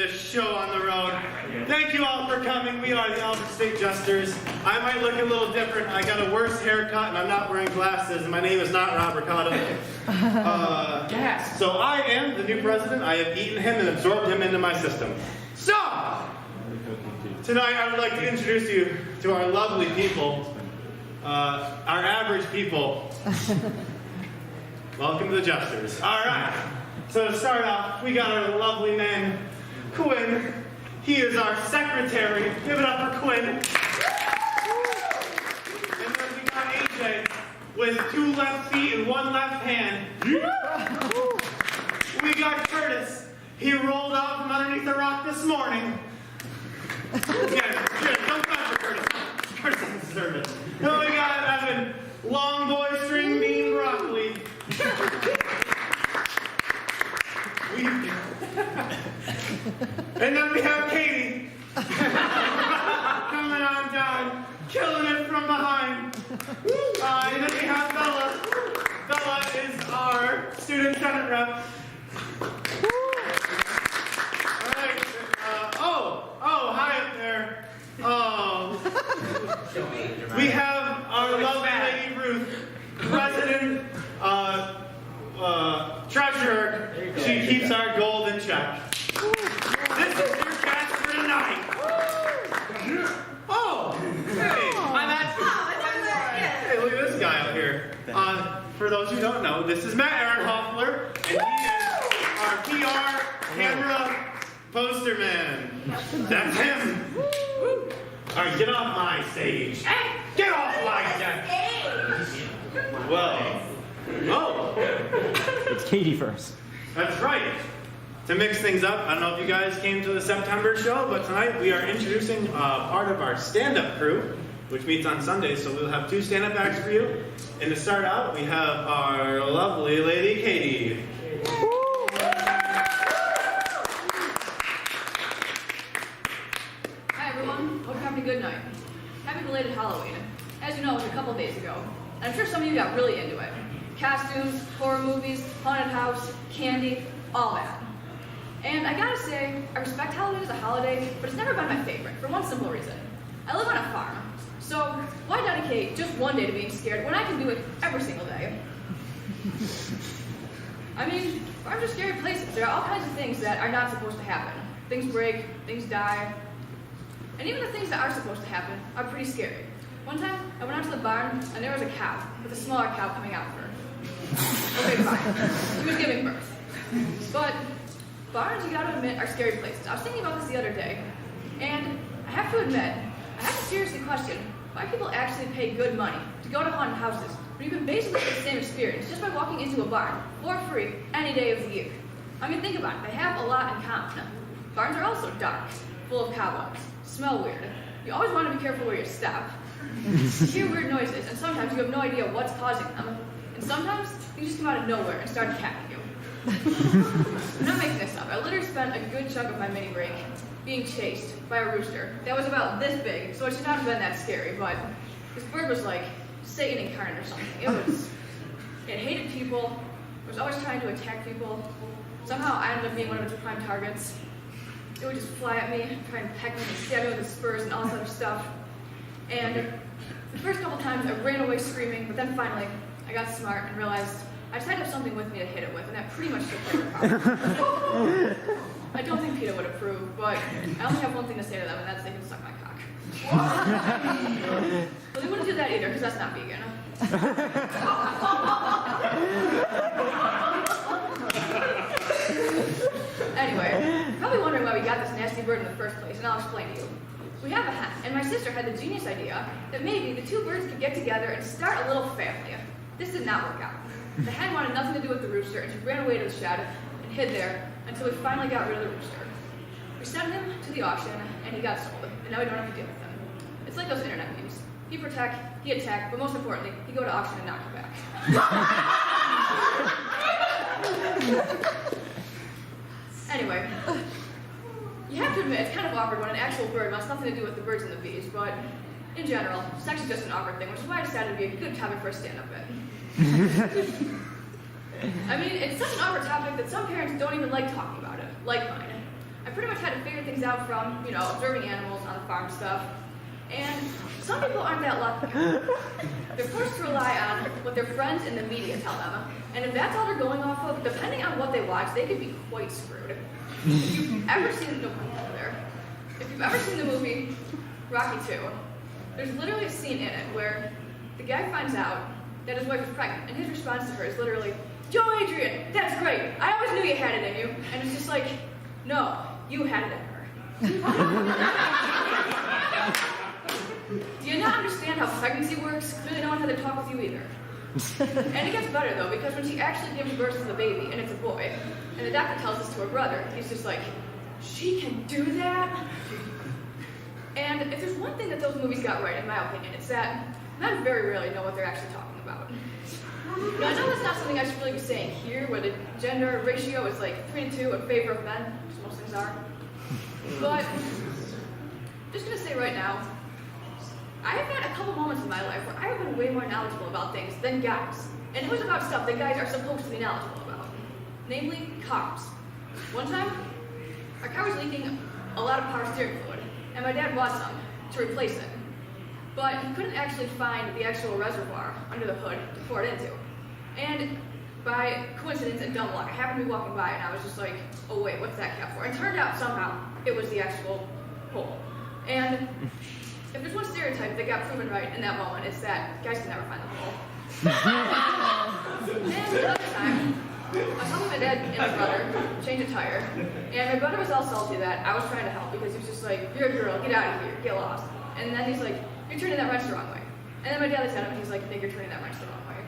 this show on the road. Thank you all for coming. We are the Albert State Jesters. I might look a little different. I got a worse haircut and I'm not wearing glasses, and my name is not Rob Ricardo. So I am the new president. I have eaten him and absorbed him into my system. So, tonight I would like to introduce you to our lovely people, our average people. Welcome to the Jesters. All right. So to start off, we got our lovely man, Quinn. He is our secretary. Give it up for Quinn. And then we got AJ with 2 left feet and 1 left hand. We got Curtis. He rolled out from underneath the rock this morning. Yeah, don't clap for Curtis. Curtis doesn't deserve it. Then we got Evan, long boy string bean broccoli. And then we have Katie coming on down, killing it from behind. And then we have Bella. Bella is our student senate rep. Alright. Hi up there. We have our lovely lady Ruth, president, treasurer. She keeps our gold in check. This is your cast for tonight. Hey, look at this guy out here. For those who don't know, this is Matt Aaron Hoffler, and he is our PR camera poster man. That's him. All right, get off my stage. Get off my stage. Well, it's Katie first. That's right. To mix things up, I don't know if you guys came to the September show, but tonight we are introducing part of our stand-up crew, which meets on Sundays, so we'll have 2 stand-up acts for you. And to start out, we have our lovely lady, Katie. Hi everyone, hope you're having a good night. Happy belated Halloween. As you know, it was a couple days ago, and I'm sure some of you got really into it. Costumes, horror movies, haunted house, candy, all that. And I gotta say, I respect Halloween as a holiday, but it's never been my favorite, for one simple reason. I live on a farm, so why dedicate just one day to being scared when I can do it every single day? I mean, farms are scary places. There are all kinds of things that are not supposed to happen. Things break, things die, and even the things that are supposed to happen are pretty scary. One time, I went out to the barn, and there was a cow, with a smaller cow coming out of her. Okay, fine. She was giving birth. But barns, you gotta admit, are scary places. I was thinking about this the other day, and I have to admit, I have to seriously question why people actually pay good money to go to haunted houses when you can basically get the same experience just by walking into a barn for free any day of the year. I mean, think about it. They have a lot in common. Barns are also dark, full of cobwebs, smell weird. You always want to be careful where you step. You hear weird noises, and sometimes you have no idea what's causing them. And sometimes you just come out of nowhere and start attacking you. I'm not making this up. I literally spent a good chunk of my mini break being chased by a rooster that was about this big, so it should not have been that scary, but this bird was like Satan incarnate or something. It hated people, it was always trying to attack people. Somehow I ended up being one of its prime targets. It would just fly at me, try and peck me and stab me with its spurs and all this other stuff. And the first couple times I ran away screaming, but then finally I got smart and realized I just had to have something with me to hit it with, and that pretty much took care of the problem. I don't think PETA would approve, but I only have one thing to say to them, and that's they can suck my cock. Well, they wouldn't do that either, because that's not vegan. Anyway, you're probably wondering why we got this nasty bird in the first place, and I'll explain to you. We have a hen, and my sister had the genius idea that maybe the 2 birds could get together and start a little family. This did not work out. The hen wanted nothing to do with the rooster, and she ran away to the shed and hid there until we finally got rid of the rooster. We sent him to the auction, and he got sold, and now we don't have to deal with him. It's like those internet memes. He protect, he attack, but most importantly, he go to auction and not come back. Anyway, you have to admit, it's kind of awkward when an actual bird wants nothing to do with the birds and the bees, but in general, sex is just an awkward thing, which is why I decided to be a good topic for a stand-up bit. I mean, it's such an awkward topic that some parents don't even like talking about it, like mine. I pretty much had to figure things out from, you know, observing animals on the farm stuff. And some people aren't that lucky. They're forced to rely on what their friends and the media tell them. And if that's all they're going off of, depending on what they watch, they could be quite screwed. If you've ever seen the movie Rocky II, there's literally a scene in it where the guy finds out that his wife is pregnant, and his response to her is literally, "Joe Adrian, that's great. I always knew you had it in you." And it's just like, no, you had it in her. Do you not understand how pregnancy works? Clearly no one had to talk with you either. And it gets better though, because when she actually gives birth to the baby, and it's a boy, and the doctor tells this to her brother, he's just like, she can do that? And if there's one thing that those movies got right, in my opinion, it's that men very rarely know what they're actually talking about. Now, I know that's not something I should really be saying here, where the gender ratio is like 3 to 2 in favor of men, which most things are. But, I'm just gonna say right now, I have had a couple moments in my life where I have been way more knowledgeable about things than guys. And it was about stuff that guys are supposed to be knowledgeable about. Namely, cars. One time, our car was leaking a lot of power steering fluid, and my dad bought some to replace it. But he couldn't actually find the actual reservoir under the hood to pour it into. And by coincidence and dumb luck, I happened to be walking by and I was just like, oh wait, what's that cap for? And it turned out somehow it was the actual hole. And if there's one stereotype that got proven right in that moment, it's that guys can never find the hole. And another time, I was helping my dad and my brother change a tire, and my brother was all salty that I was trying to help because he was just like, "You're a girl, get out of here, get lost." And then he's like, "You're turning that wrench the wrong way." And then my dad looks at him and he's like, "Nick, you're turning that wrench the wrong way."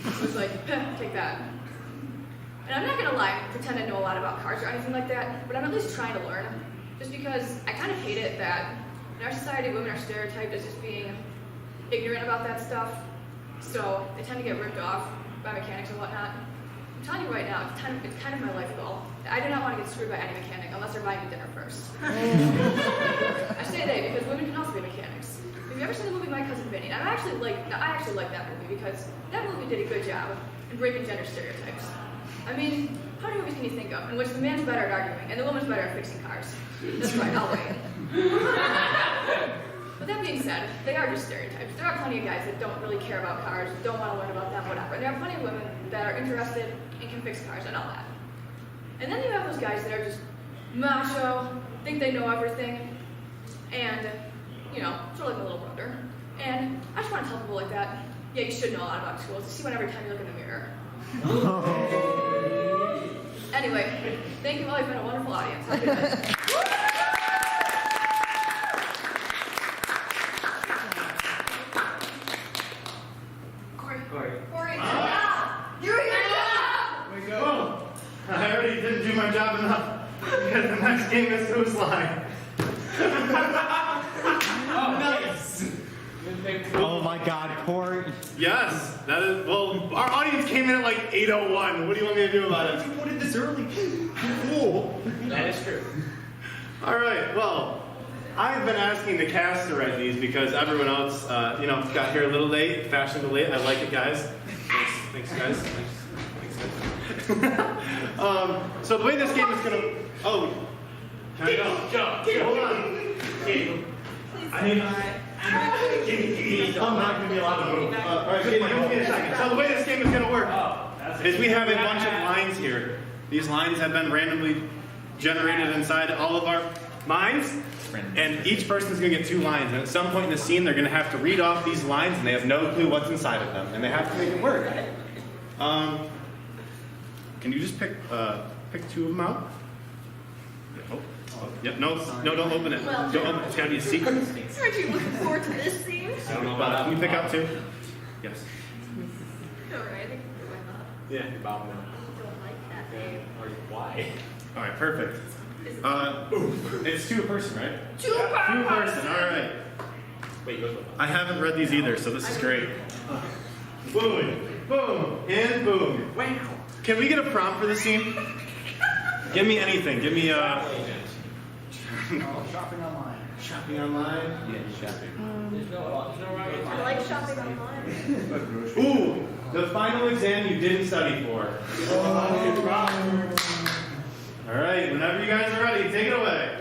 So I was like, "Take that." And I'm not gonna lie, pretend I know a lot about cars or anything like that, but I'm at least trying to learn. Just because I kind of hate it that in our society, women are stereotyped as just being ignorant about that stuff. So they tend to get ripped off by mechanics and whatnot. I'm telling you right now, it's kind of my life goal. I do not want to get screwed by any mechanic unless they're buying me dinner first. I say they because women can also be mechanics. Have you ever seen the movie My Cousin Vinny? And I actually like that movie because that movie did a good job in breaking gender stereotypes. I mean, how many movies can you think of in which the man's better at arguing and the woman's better at fixing cars? That's right, I'll wait. But that being said, they are just stereotypes. There are plenty of guys that don't really care about cars, don't want to learn about them, whatever. And there are plenty of women that are interested and can fix cars and all that. And then you have those guys that are just macho, think they know everything, and, you know, sort of like a little brother. And I just want to tell people like that, yeah, you should know a lot about tools. See one every time you look in the mirror. Anyway, thank you all. You've been a wonderful audience. Have a good night. Corey, you're your job! Wait, go. I already didn't do my job enough because the next game is Who's Line. Oh, nice! Oh my God, Corey. Yes, that is. Well, our audience came in at like 8:01. What do you want me to do about it? You wanted this early. Cool. That is true. All right. Well, I've been asking the cast to write these because everyone else, got here a little late, fashionably late. I like it, guys. Thanks guys. Thanks guys. So the way this game is gonna. Oh, can I go? Jump. Hold on. Katie, I need. I'm not going to be allowed to move. All right, Katie, give me a second. So the way this game is going to work is we have a bunch of lines here. These lines have been randomly generated inside all of our minds, and each person's going to get 2 lines. And at some point in the scene, they're going to have to read off these lines, and they have no clue what's inside of them, and they have to make it work. Can you just pick 2 of them out? Yep, no, don't open it. Well, Don't open it. It's got to be a secret. Aren't you looking forward to this scene? I don't know about that. Can you pick out 2? Yes. Alright. Yeah, about I don't like that name. Or why? All right, perfect. It's 2 a person, right? 2 2 a person. All right. Wait, go. I haven't read these either, so this is great. Boom, boom, and boom. Wow. Can we get a prompt for the scene? Give me anything. Give me Shopping online. shopping online. Yeah, shopping. There's no right. I like shopping online. Ooh, the final exam you didn't study for. All right, whenever you guys are ready, take it away.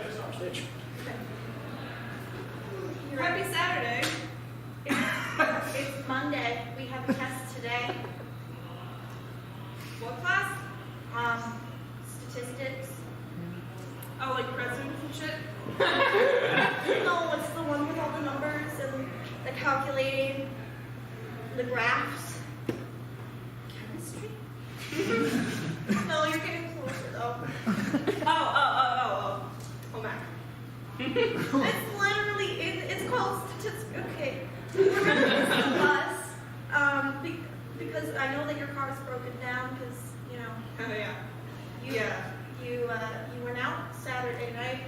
Happy Saturday. It's Monday. We have a test today. What class? Statistics. Oh, like presidents and shit? No, it's the one with all the numbers and the calculating, the graphs. Chemistry? No, you're getting closer though. Oh, Mac. It's literally, it's called statistics. Okay. We're gonna use the bus, because I know that your car is broken down, because, you know. Oh, yeah. You went out Saturday night.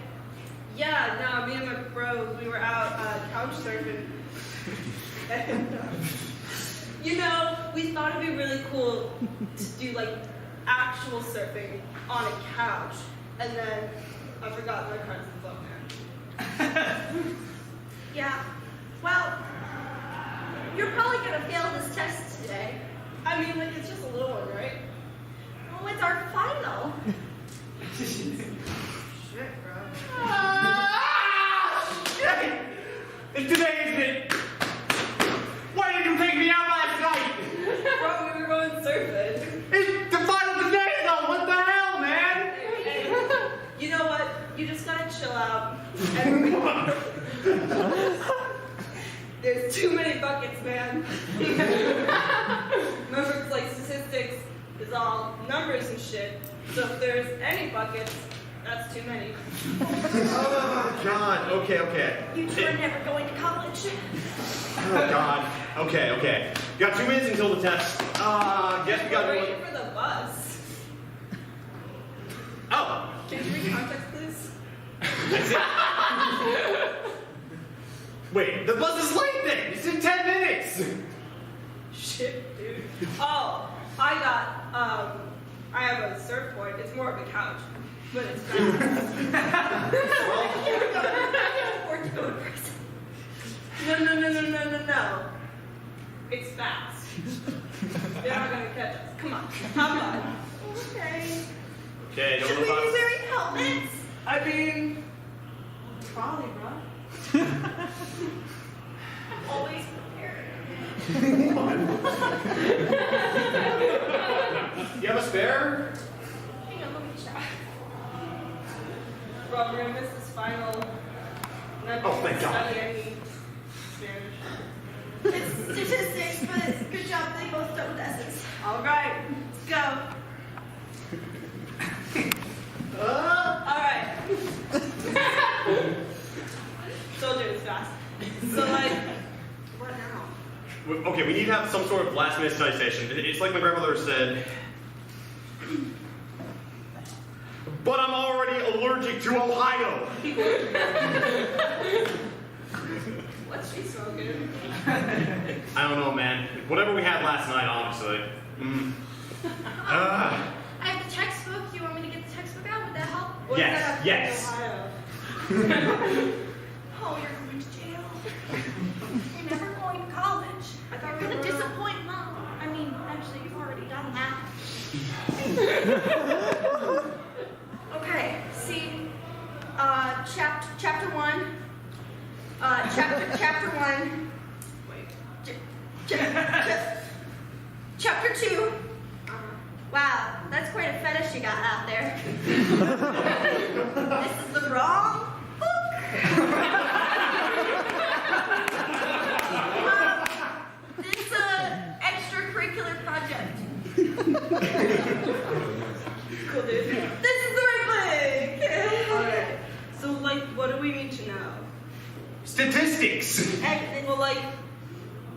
Yeah, no, me and my bros, we were out couch surfing. And, you know, we thought it'd be really cool to do, like, actual surfing on a couch. And then I forgot my cards in the phone, man. Yeah. Well, you're probably gonna fail this test today. I mean, like, it's just a little one, right? Oh, it's our final. Shit, bro. Shit! It's today, isn't it? Why didn't you take me out last night? Bro, we were going surfing. It's the final today, though. What the hell, man? Hey, you know what? You just gotta chill out. There's too many buckets, man. Remember, it's like statistics is all numbers and shit. So if there's any buckets, that's too many. Oh, God. Okay. You two are never going to college. Oh, God. Okay. You got 2 minutes until the test. Guess we got We're waiting for the bus. Oh. Can you read context, please? That's it. Wait, the bus is late then. It's in 10 minutes. Shit, dude. Oh, I have a surfboard. It's more of a couch, but it's fast. No. It's fast. They're not gonna catch us. Come on, hop on. Okay. Okay, Should don't we look be wearing helmets? I mean, probably, bro. Always prepared. You have a spare? Hang on, let me check. Bro, we're gonna miss this final. Oh, thank God. Study any Spanish. It's statistics, but it's a good job they both start with S's. All right, let's go. All right. Told you it was fast. So like, what now? Okay, we need to have some sort of last minute study session. It's like my grandmother said. But I'm already allergic to Ohio. What's she smoking? I don't know, man. Whatever we had last night, honestly. I have the textbook. You want me to get the textbook out? Would that help? What's Yes, that up yes. in Ohio? Oh, you're going to jail. You're never going to college. I thought You're we gonna were- disappoint Mom. I mean, actually, you've already done that. Okay, see, chapter 1. Chapter 1. Wait. Chapter 2. Wow, that's quite a fetish you got out there. This is the wrong book. This extracurricular project. Cool, dude. This is the right book. Alright. So like, what do we need to know? Statistics. Well, like,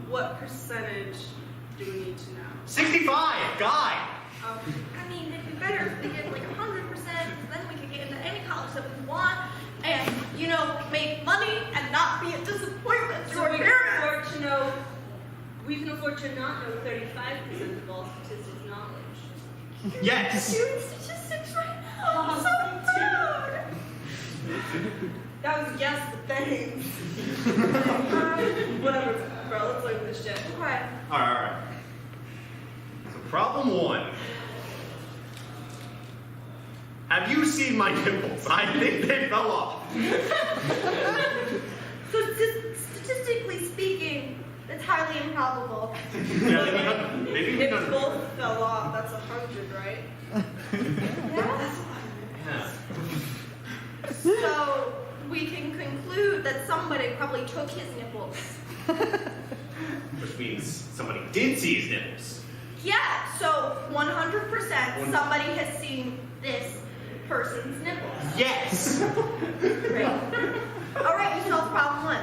what percentage do we need to know? 65, guy. I mean, it'd be better if we get like 100%, then we could get into any college that we want, and, you know, make money and not be a disappointment to So our we can parents. afford to know, we can afford to not know 35% of all statistics knowledge. Yes. Doing statistics right now. I'm so proud. That was a guess, but thanks. Whatever, bro, let's learn this shit. Okay. All right. So problem 1. Have you seen my nipples? I think they fell off. So statistically speaking, it's highly improbable. Maybe we If don't. both fell off, that's 100, right? Yeah. Yeah. So we can conclude that somebody probably took his nipples. Which means somebody did see his nipples. Yeah, so 100% somebody has seen this person's nipples. Yes. Great. All right, we solved problem 1.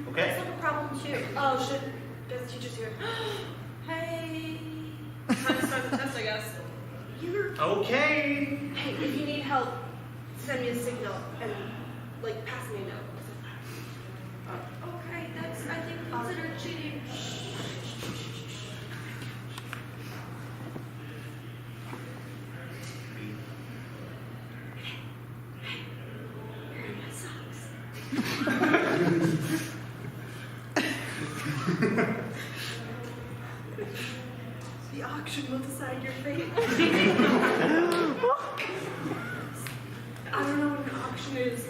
Okay. Let's look at problem 2. Oh, should the teacher's here? Hey. Time to start the test, I guess. You're. Okay. Hey, if you need help, send me a signal and like pass me a note. Okay, that's I think considered cheating. The auction will decide your fate. I don't know what an auction is,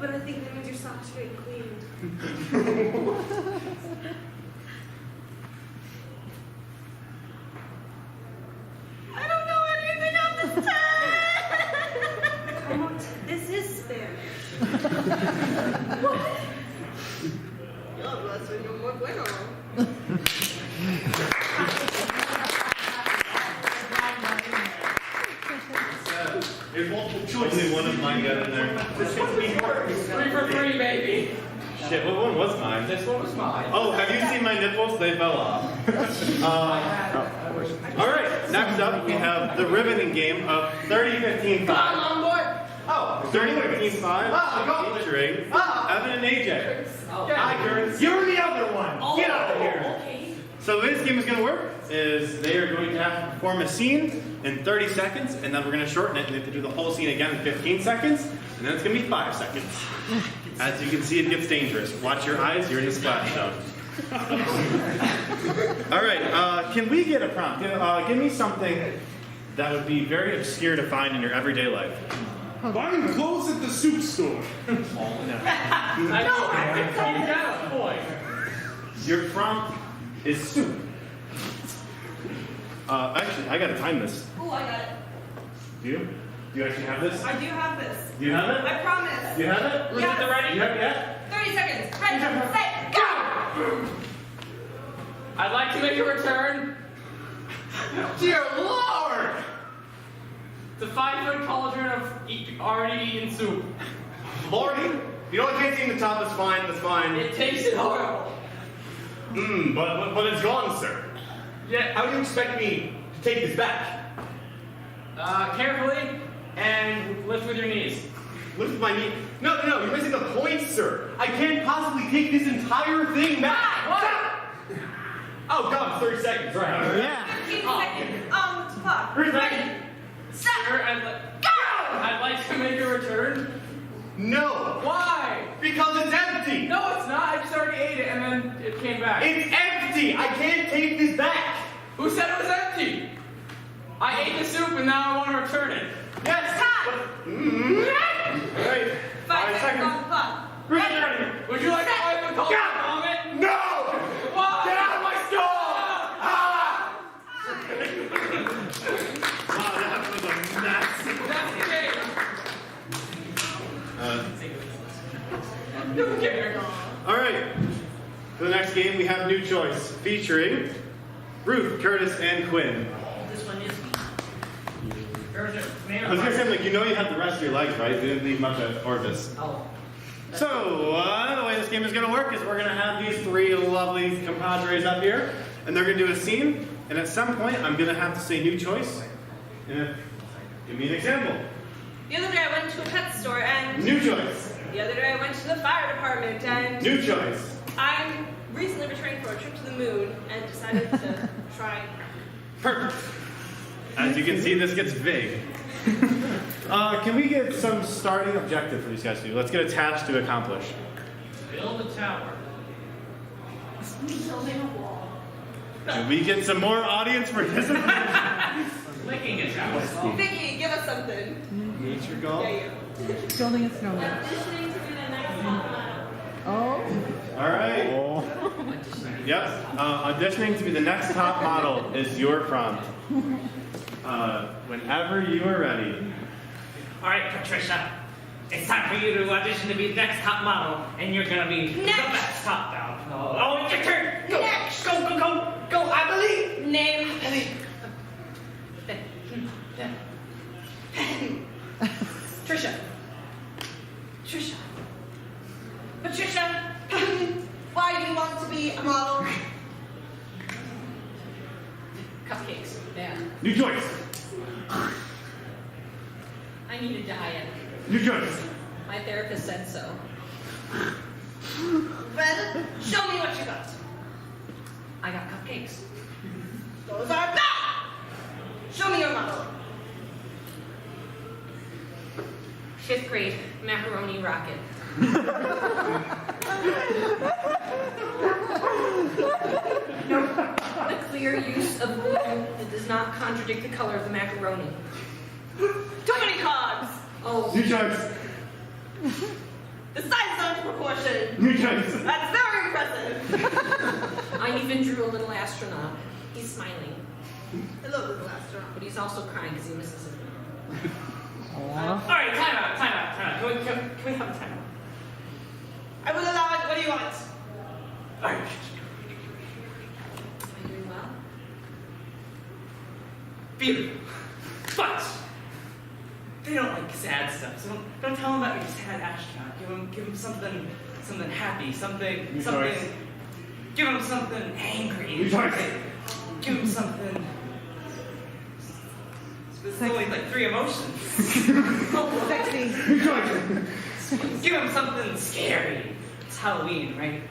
but I think that means your socks are getting cleaned. I don't know anything on this test. Come on, this is Spanish. What? Yo, that's muy bueno. There's multiple choice. Only one of mine got in there. This one's me first. 3 for 3, baby. Shit, what one was mine? This one was mine. Oh, have you seen my nipples? They fell off. All right, next up we have the ribboning game of 30-15-5. On board. Oh, 30-15-5 featuring Evan and AJ. Hi, Curtis. You're the other one. Get out of here. Okay. So the way this game is going to work is they are going to have to perform a scene in 30 seconds, and then we're going to shorten it and they have to do the whole scene again in 15 seconds, and then it's going to be 5 seconds. As you can see, it gets dangerous. Watch your eyes, you're in the splash zone. All right, can we get a prompt? Give me something that would be very obscure to find in your everyday life. Buying clothes at the soup store. I got a point. Your prompt is soup. Actually, I gotta time this. Oh, I got it. Do you? Do you actually have this? I do have this. Do you have it? I promise. Do you have it? Yes. Is it ready? You have it? 30 seconds. Ready, set, go! I'd like to make a return. Dear Lord! The 5-foot cauldron of already eaten soup. Lordy, you know I can't see in the top. That's fine. That's fine. It tasted horrible. But it's gone, sir. Yeah. How do you expect me to take this back? Carefully and lift with your knees. Lift my knee. No, you're missing the point, sir. I can't possibly take this entire thing back. What? Oh, God, 30 seconds, right? Yeah. 15 seconds. Clock. Ready? Set, Sure, go! I'd like to make a return. No, Why? because it's empty. No, it's not. I just already ate it and then it came back. It's empty. I can't take this back. Who said it was empty? I ate the soup and now I want to return it. Yes. Time. Right. 5 seconds on the clock. Ready. Would you like to wipe the cold God. vomit? No! Why? Get out of my stall! Wow, that was a mess. That's the game. Who cares? All right. For the next game, we have New Choice, featuring Ruth, Curtis, and Quinn. This one is I was gonna say, like, you know you have the rest of your legs, right? You didn't leave much of orifice. Oh. So, the way this game is gonna work is we're gonna have these 3 lovely compadres up here, and they're gonna do a scene, and at some point, I'm gonna have to say New Choice. And give me an example. The other day I went to a pet store and New Choice. the other day I went to the fire department and New Choice. I'm recently returning for a trip to the moon and decided to try. Perfect. As you can see, this gets vague. Can we get some starting objective for these guys to do? Let's get a task to accomplish. Build a tower. Building a wall. Can we get some more audience participation? Licking a tower. Vicky, give us something. Nature golf. Building a snowman. Auditioning to be the next top model. Oh. All right. Yep. Auditioning to be the next top model is your prompt. Whenever you are ready. All right, Patricia. It's time for you to audition to be the next top model, and you're gonna be the Next. best top model. Oh, it's your turn. Go, Next. go, go, go, go. I believe. Name. Trisha. Trisha. Patricia, why do you want to be a model? Cupcakes. Yeah. New choice. I need a diet. New choice. My therapist said so. Well, show me what you got. I got cupcakes. Those are bad. Show me your model. 5th grade macaroni rocket. The clear use of blue that does not contradict the color of the macaroni. Too many cogs. Oh, New choice. The size of proportion. New choice. That's very impressive. I even drew a little astronaut. He's smiling, I love this last round. but he's also crying because he misses it. All right, time out, time out, time out. Can we have a time out? I will allow it. What do you want? All right. Am I doing well? Beautiful. But they don't like sad stuff. So don't tell them about your sad astronaut. Give them something happy, something. New choice. Give them something angry. New choice. Give them something. There's only like 3 emotions. Oh, sexy. New choice. Give them something scary. It's Halloween, right?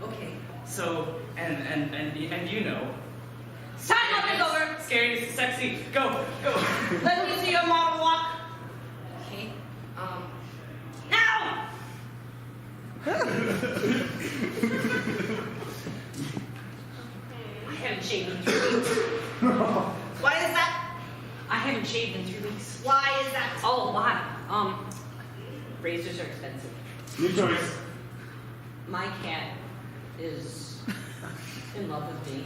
Okay. So and you know. Time up is over. Scary, sexy. Go, go. Let me see your model walk. Okay. Now! I haven't shaved in 3 weeks. Why is that? I haven't shaved in 3 weeks. Why is that? Oh, a lot. Razors are expensive. New choice. My cat is in love with me.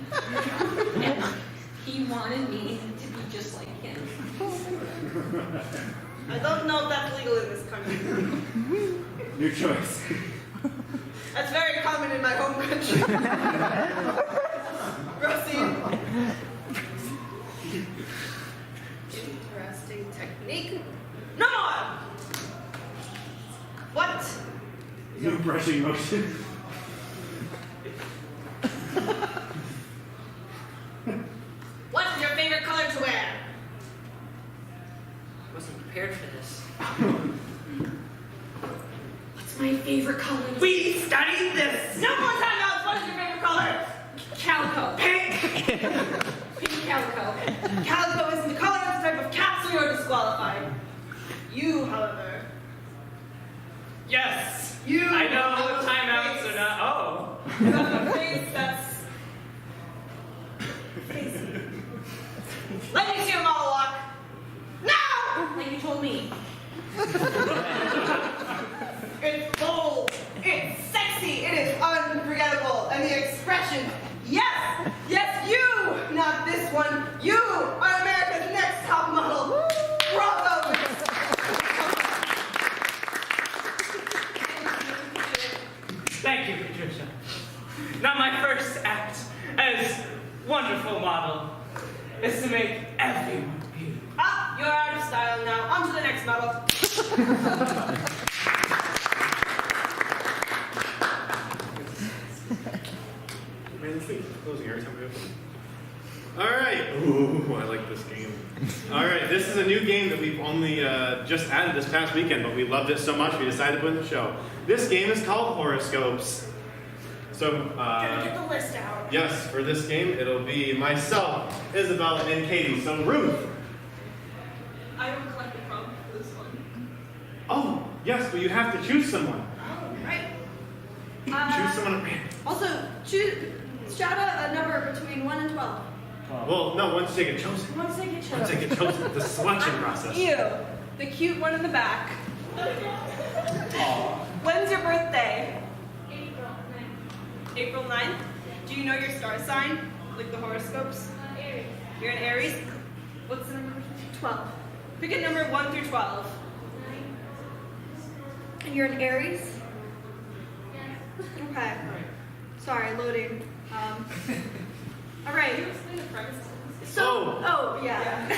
And he wanted me to be just like him. I don't know if that's legal in this country. New choice. That's very common in my home country. Proceed. Interesting technique. No more! What? New brushing motion. What is your favorite color to wear? I wasn't prepared for this. What's my favorite color? We studied this. No more timeouts! What is your favorite color? Calico. Pink. Pink calico. Calico isn't the color of the type of cat, so you're disqualified. You, however. Yes. You I know have a timeouts face. are not. Oh. You have a face that's. Let me see your model walk. Now! Like you told me. It's bold. It's sexy. It is unforgettable. And the expression, yes, yes, you, not this one. You are America's next top model. Bravo. Thank you, Patricia. Now my first act as wonderful model is to make everyone beautiful. Ah, you're out of style now. On to the next model. Man, this thing's closing every time we open it. All right. Ooh, I like this game. All right, this is a new game that we've only just added this past weekend, but we loved it so much we decided to put in the show. This game is called Horoscopes. So, Gotta get the list out. yes, for this game, it'll be myself, Isabel, and Katie. So, Ruth. I don't collect the prompt for this one. Oh, yes, but you have to choose someone. Oh, right. Choose someone at random. Also, shout out a number between 1 and 12. Well, no, once they get chosen. Once they get Once they chosen. get chosen, the selection process. Ew. The cute one in the back. When's your birthday? April 9th. Do you know your star sign? Like the horoscopes? Aries. You're an Aries? What's the number? 12. Pick a number 1 through 12. 9. And you're an Aries? Okay. Sorry, loading. All right. So, oh yeah.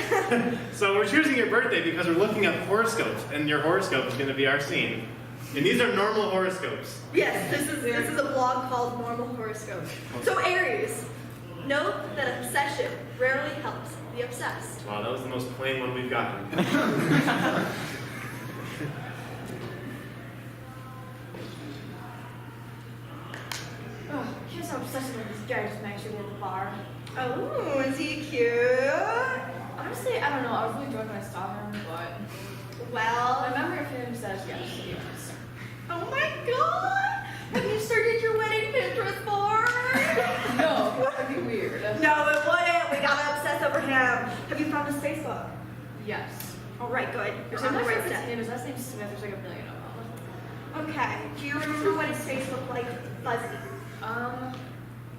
So we're choosing your birthday because we're looking at horoscopes, and your horoscope is going to be our scene. And these are normal horoscopes. Yes, this is a blog called Normal Horoscope. So Aries, note that obsession rarely helps the obsessed. Wow, that was the most plain one we've gotten. Oh, here's how obsessed with this guy just actually at the bar. Oh, is he cute? Honestly, I don't know. I was really drunk when I saw him, but my Well, memory of him says yes, he is. oh my god! Have you started your wedding Pinterest board? No, that'd be weird. No, it wouldn't. We gotta obsess over him. Have you found his Facebook? Yes. All right, good. You're on I'm the not sure right if it's step. him. His last name's Smith. There's like a million of them. Okay. Do you remember what his face looked like? Fuzzy.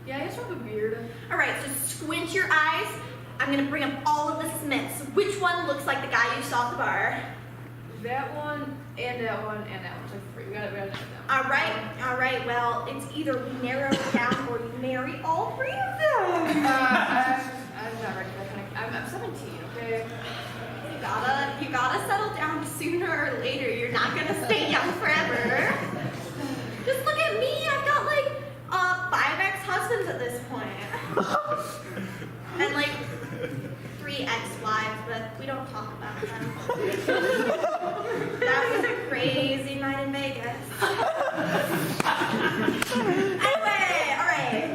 Yeah, he's from a beard. All right, so squint your eyes. I'm gonna bring up all of the Smiths. Which one looks like the guy you saw at the bar? That one, and that one, and that one. It's like three. We gotta do them. All right. Well, it's either we narrow it down or you marry all 3 of them. I'm not ready for that kind of. I'm 17, okay? You gotta settle down sooner or later. You're not gonna stay young forever. Just look at me. I've got like 5 ex-husbands at this point, and like 3 ex-wives, but we don't talk about them. That was a crazy night in Vegas. Anyway, all right.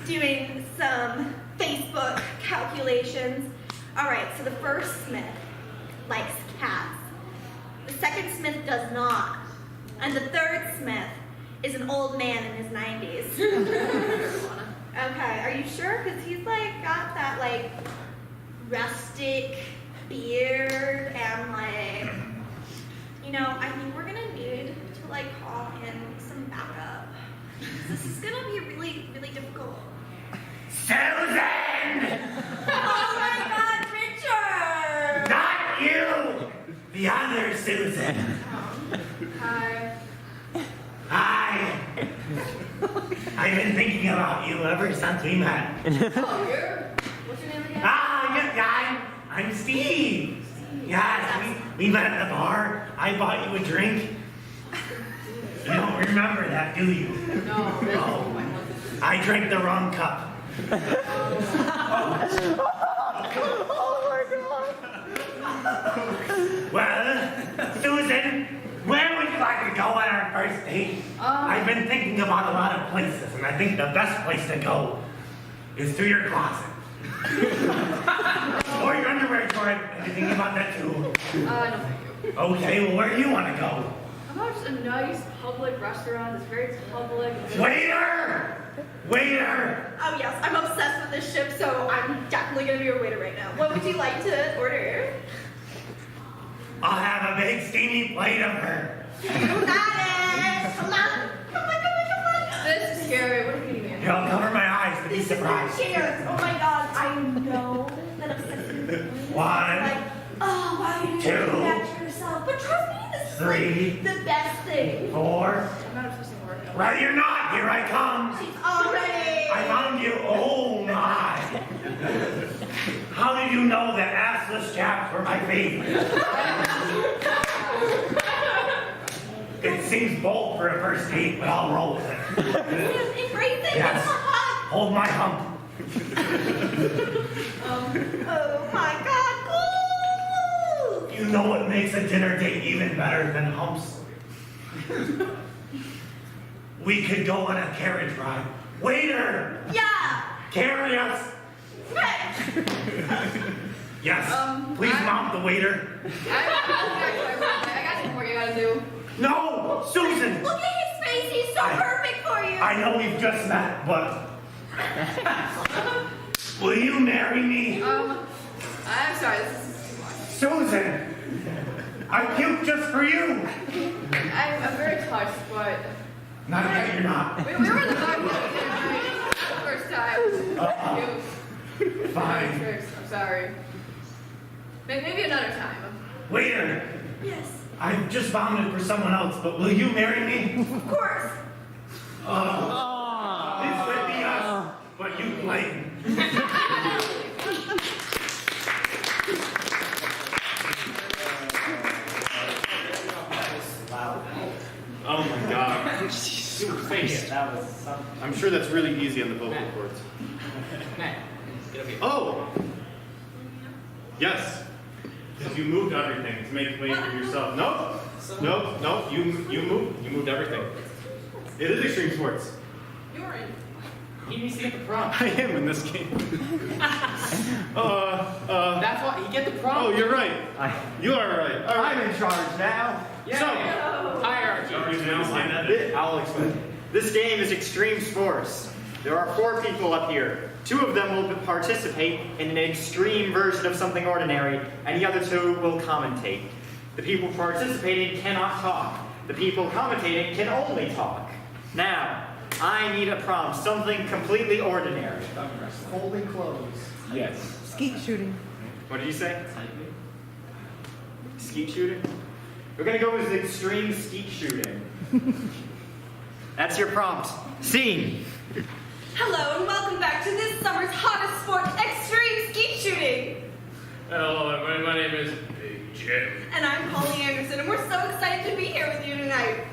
Doing some Facebook calculations. All right, so the first Smith likes cats. The second Smith does not. And the third Smith is an old man in his 90s. Okay, are you sure? Because he's like got that like rustic beard and like, you know, I think we're gonna need to like call in some backup. This is gonna be really, really difficult. Susan! Oh my god, Richard! Not you! The other Susan. Hi. Hi. I've been thinking about you ever since we met. Oh, what's your name again? I'm Steve. Yes, we met at the bar. I bought you a drink. You don't remember that, do you? No, really. Oh. I drank the wrong cup. Well, Susan, where would you like to go on our first date? I've been thinking about a lot of places, and I think the best place to go is to your closet. Or your underwear drawer. Have you thinking about that too? No, thank you. Okay, well, where do you want to go? How about just a nice public restaurant that's very public? Waiter! Waiter! Oh yes, I'm obsessed with this ship, so I'm definitely gonna be your waiter right now. What would you like to order? I'll have a big steamy plate of her. You got it! Come on! This is scary. What are you eating? Here, I'll cover my eyes to be This is my surprised. chance! Oh my god, I know that obsessive is One, like, oh, why did you two, do that to yourself? But trust me, this is 3, like the best thing. 4. I'm not obsessed with work. Ready or not, here I come. She's already. I found you. Oh my. How did you know that assless chaps were my favorite? It seems bold for a first date, but I'll roll with it. Embrace it. Yes. It's a hug. Hold my hump. Oh my god, cool. You know what makes a dinner date even better than humps? We could go on a carriage ride. Waiter! Yeah. Carry us! Right. Yes. Please mount the waiter. I got some work I gotta do. No! Susan! Look at his face. He's so perfect for you. I know we've just met, but... Will you marry me? I'm sorry, this is too much. Susan! I puked just for you. I'm very touched, but Not that you're not. we were in the bar the first time. Fine. I'm sorry. Maybe another time. Waiter, Yes, I've just vomited for someone else, but will you marry me? of course. This would be us, but you blame. Oh my god. Fake it. That was something. I'm sure that's really easy on the vocal cords. Man, get over here. Oh! Yes. Because you moved everything to make way for yourself. Nope. Nope. You moved everything. It is extreme sports. You're in. He needs to get the prompt. I am in this game. That's why you get the prompt. Oh, you're right. You are right. All right. I'm in charge now. Yeah. Hierarchy. I'll explain. This game is extreme sports. There are 4 people up here. 2 of them will participate in an extreme version of something ordinary, and the other 2 will commentate. The people participating cannot talk. The people commentating can only talk. Now, I need a prompt, something completely ordinary. Folding clothes. Yes. Skeet shooting. What did you say? Skeet shooting? We're gonna go with extreme skeet shooting. That's your prompt. Scene. Hello and welcome back to this summer's hottest sport, extreme skeet shooting. Hello, my name is Big Jim. And I'm Polly Anderson, and we're so excited to be here with you tonight.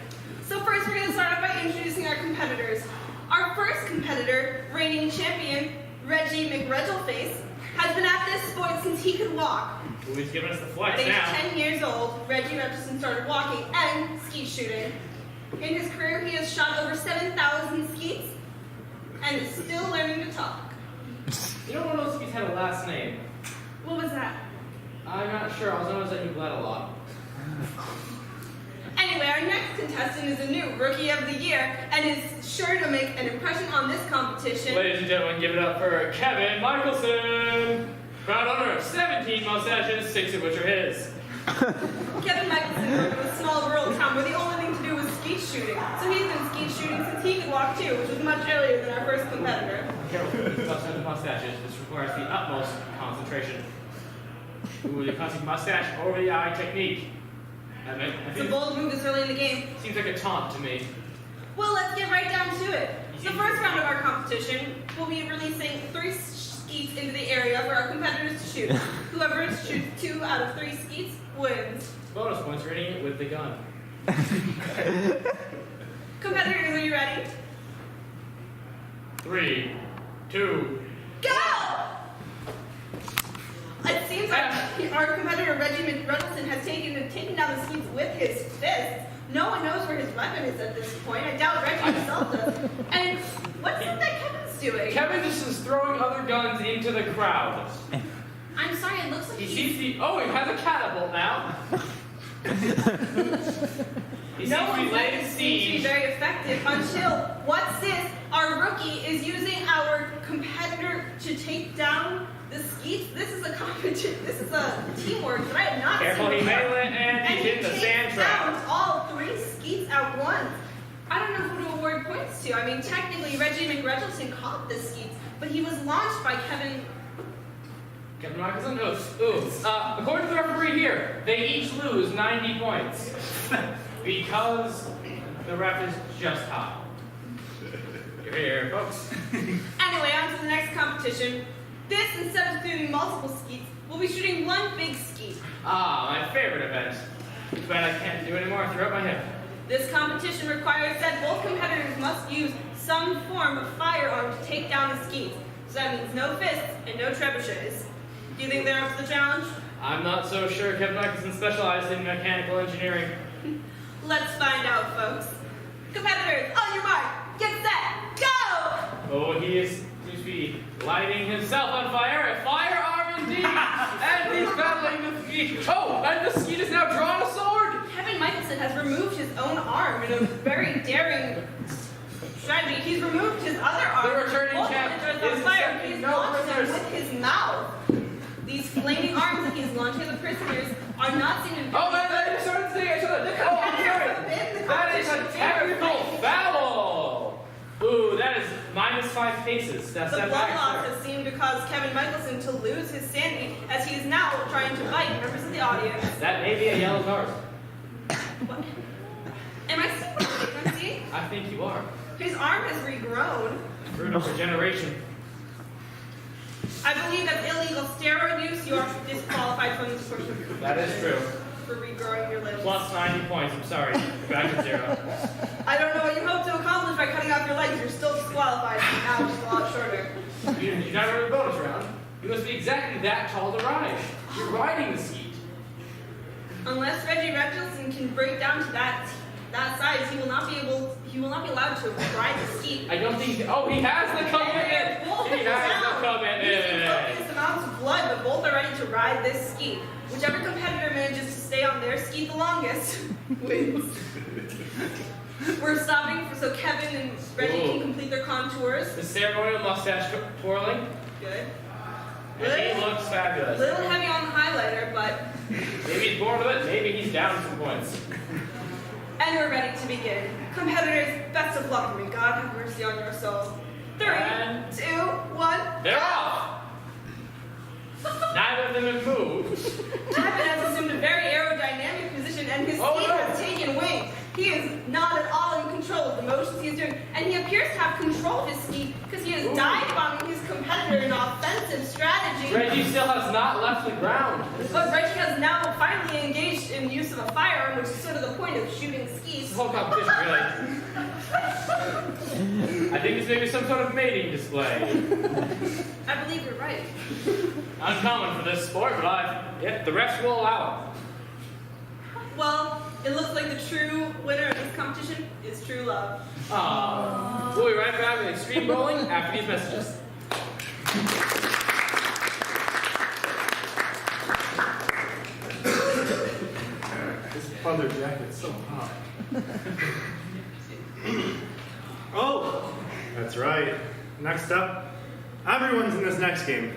So first, we're going to start off by introducing our competitors. Our first competitor, reigning champion, Reggie McReggleface, has been at this sport since he could walk. Well, he's giving us the At flex age now. 10 years old, Reggie Richardson started walking and skeet shooting. In his career, he has shot over 7,000 skeets and is still learning to talk. You know one of those kids had a last name? What was that? I'm not sure. I was noticing that you bled a lot. Anyway, our next contestant is a new Rookie of the Year and is sure to make an impression on this competition. Ladies and gentlemen, give it up for Kevin Michelson. Proud owner of 17 mustaches, 6 of which are his. Kevin Michelson grew up in a small rural town where the only thing to do was skeet shooting. So he's been skeet shooting since he could walk too, which was much earlier than our first competitor. Careful, tough set of mustaches. This requires the utmost concentration. Ooh, the classic mustache over the eye technique. I It's a think bold move this early in the game. it seems like a taunt to me. Well, let's get right down to it. The first round of our competition will be releasing 3 skeets into the area for our competitors to shoot. Whoever shoots 2 out of 3 skeets wins. Bonus points for hitting it with the gun. Competitors, are you ready? 3, 2. Go! It seems like our competitor Reggie McReggleson has taken down the skeets with his fists. No one knows where his weapon is at this point. I doubt Reggie himself does. And what's it that Kevin's doing? Kevin just is throwing other guns into the crowd. I'm sorry, it looks like He he's... sees the. Oh, he has a catapult now. He No seems to one's be laying weapon seems to be siege. very effective until, what's this? Our rookie is using our competitor to take down the skeets. This is a competition. This is a teamwork that I have not Careful, seen he before. may land and he's in the takes sand trap. down all 3 skeets at once. I don't know who to award points to. I mean, technically, Reggie McReggleson caught the skeets, but he was launched by Kevin. Kevin Michelson? Ooh. According to the referee here, they each lose 90 points. Because the ref is just hot. You're here, folks. Anyway, on to the next competition. This, instead of shooting multiple skeets, we'll be shooting 1 big skeet. Ah, my favorite event. Too bad I can't do anymore. Throw up my hip. This competition requires that both competitors must use some form of firearm to take down the skeets. So that means no fists and no trebuchets. Do you think they're up to the challenge? I'm not so sure Kevin Michelson specialized in mechanical engineering. Let's find out, folks. Competitors, on your mark, get set, go! Oh, he seems to be lighting himself on fire. A firearm indeed! And he's battling the skeet. Oh, and the skeet is now drawing a sword! Kevin Michelson has removed his own arm in a very daring strategy. He's removed his other arm. The returning both champ competitors on is fire. accepting He's no launched them prisoners. with his mouth. These flaming arms that he's launching at the prisoners are not seen in Oh, and step The blood back, loss sir. has seemed to cause Kevin Michelson to lose his sanity as he is now trying to bite members of the audience. That may be a yellow card. What? Am I seeing what I think I'm seeing? I think you are. His arm has regrown. Fruit of regeneration. I believe that's illegal steroid use. You are disqualified from this portion That is true. for regrowing your limbs. Plus 90 points. I'm sorry. Back to 0. I don't know what you hope to accomplish by cutting off your legs. You're still disqualified. Now just a lot shorter. You never in the bonus round. You must be exactly that tall to ride. You're riding the skeet. Unless Reggie Richardson can break down to that size, he will not be allowed to ride the skeet. I don't think. Oh, he has the commitment. He has the commitment. Copious amounts of blood, but both are ready to ride this skeet. Whichever competitor manages to stay on their skeet the longest wins. We're stopping so Kevin and Reggie can complete their contours. The ceremonial mustache twirling. Good. And he looks fabulous. Little heavy on the highlighter, but. Maybe he's bored with it. Maybe he's down some points. And we're ready to begin. Competitors, best of luck, and may God have mercy on your soul. 3, And 2, 1. they're off. Neither of them have moved. Kevin has assumed a very aerodynamic position, and his Oh, skeet no. has taken wing. He is not at all in control of the motions he is doing, and he appears to have control of his skeet because he is dive-bombing his competitor in offensive strategy. Reggie still has not left the ground. But Reggie has now finally engaged in use of a firearm, which is sort of the point of shooting skis. This whole competition, really. I think it's maybe some sort of mating display. I believe you're right. Uncommon for this sport, but the refs will allow Well, it looks like the true winner of this competition is true love. it. Aww. We'll be right back with Extreme Bowling after these messages. This leather jacket's so hot. Oh, that's right. Next up, everyone's in this next game.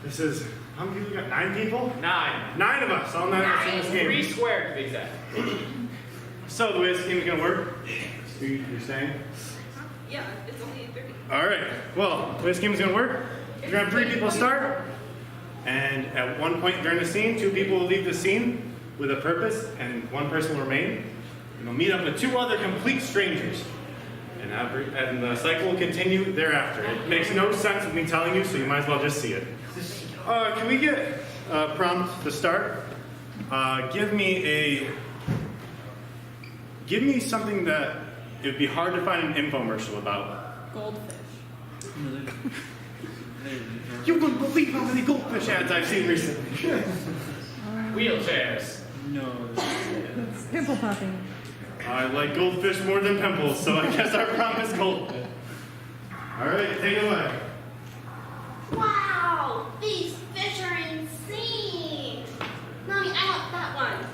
This is, how many people we got? 9 people? 9. 9 of us, all 9 of us in this game. 3 squared to be exact. So the way this game is gonna work, you're saying? Yeah, it's only 8:30. All right. Well, the way this game is gonna work, you're gonna have 3 people start, and at one point during the scene, 2 people will leave the scene with a purpose, and 1 person will remain. And they'll meet up with 2 other complete strangers, and the cycle will continue thereafter. It makes no sense of me telling you, so you might as well just see it. Can we get a prompt to start? Give me something that it'd be hard to find an infomercial about. Goldfish. You wouldn't believe how many goldfish ads I've seen recently. Wheelchairs. Pimple popping. I like goldfish more than pimples, so I guess our prompt is goldfish. All right, take it away. Wow, these fish are insane. Mommy, I want that one.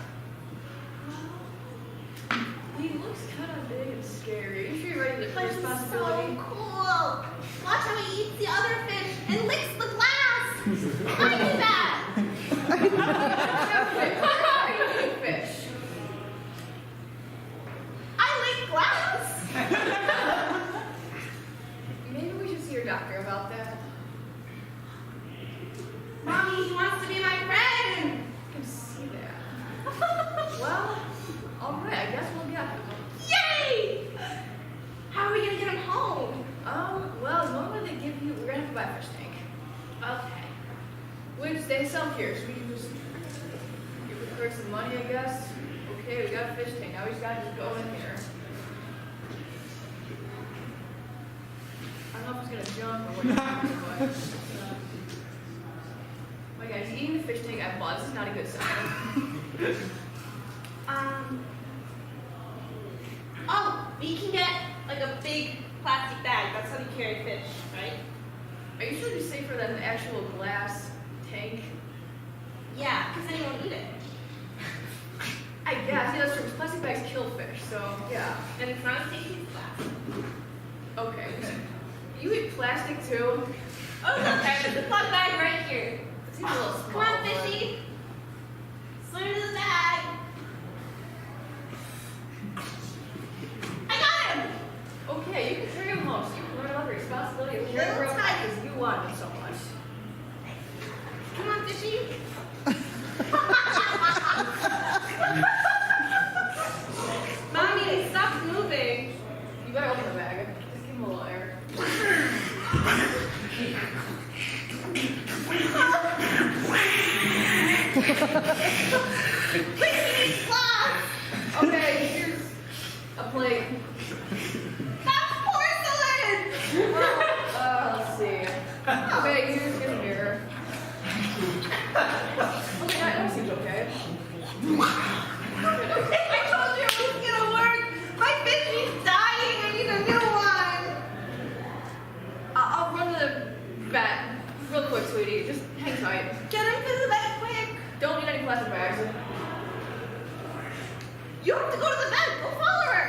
He looks kind of big and scary. Are you sure you're ready to But take it's responsibility? so cool. Watch how he eats the other fish and licks the glass. I do that. Fish. I lick glass. Maybe we should see your doctor about that. Mommy, he wants to be my friend. I can see that. Well, all right. I guess we'll get him. Yay! How are we gonna get him home? Well, normally they give you. We're gonna have to buy a fish tank. Okay. Which they sell here, so we can just give the clerk some money, I guess. Okay, we got a fish tank. Now we just gotta just go in here. I don't know if it's gonna jump or what it's gonna do, but. My guys, eating the fish tank I bought. This is not a good sign. Oh, we can get like a big plastic bag. That's how you carry fish, right? Are you sure it's safer than an actual glass tank? Yeah, because then you won't eat it. I guess. Yeah, that's true. Plastic bags kill fish, so yeah. And it's not as tasty as glass. Okay, good. You eat plastic too? Oh, look, there's a plug bag right here. It seems a little small. Come on, but- fishy. Swim to the bag. I got him. Okay, you can carry him home, so you can learn about the responsibility of Little A plague. That's porcelain! Well, let's see. Okay, here's a mirror. Okay, that seems okay. I told you it was gonna work! My fish is dying! I need a new one! I'll run to the vet real quick, sweetie. Just hang tight. Get him to the vet quick! Don't need any plastic bags. You have to go to the vet! Go follow her!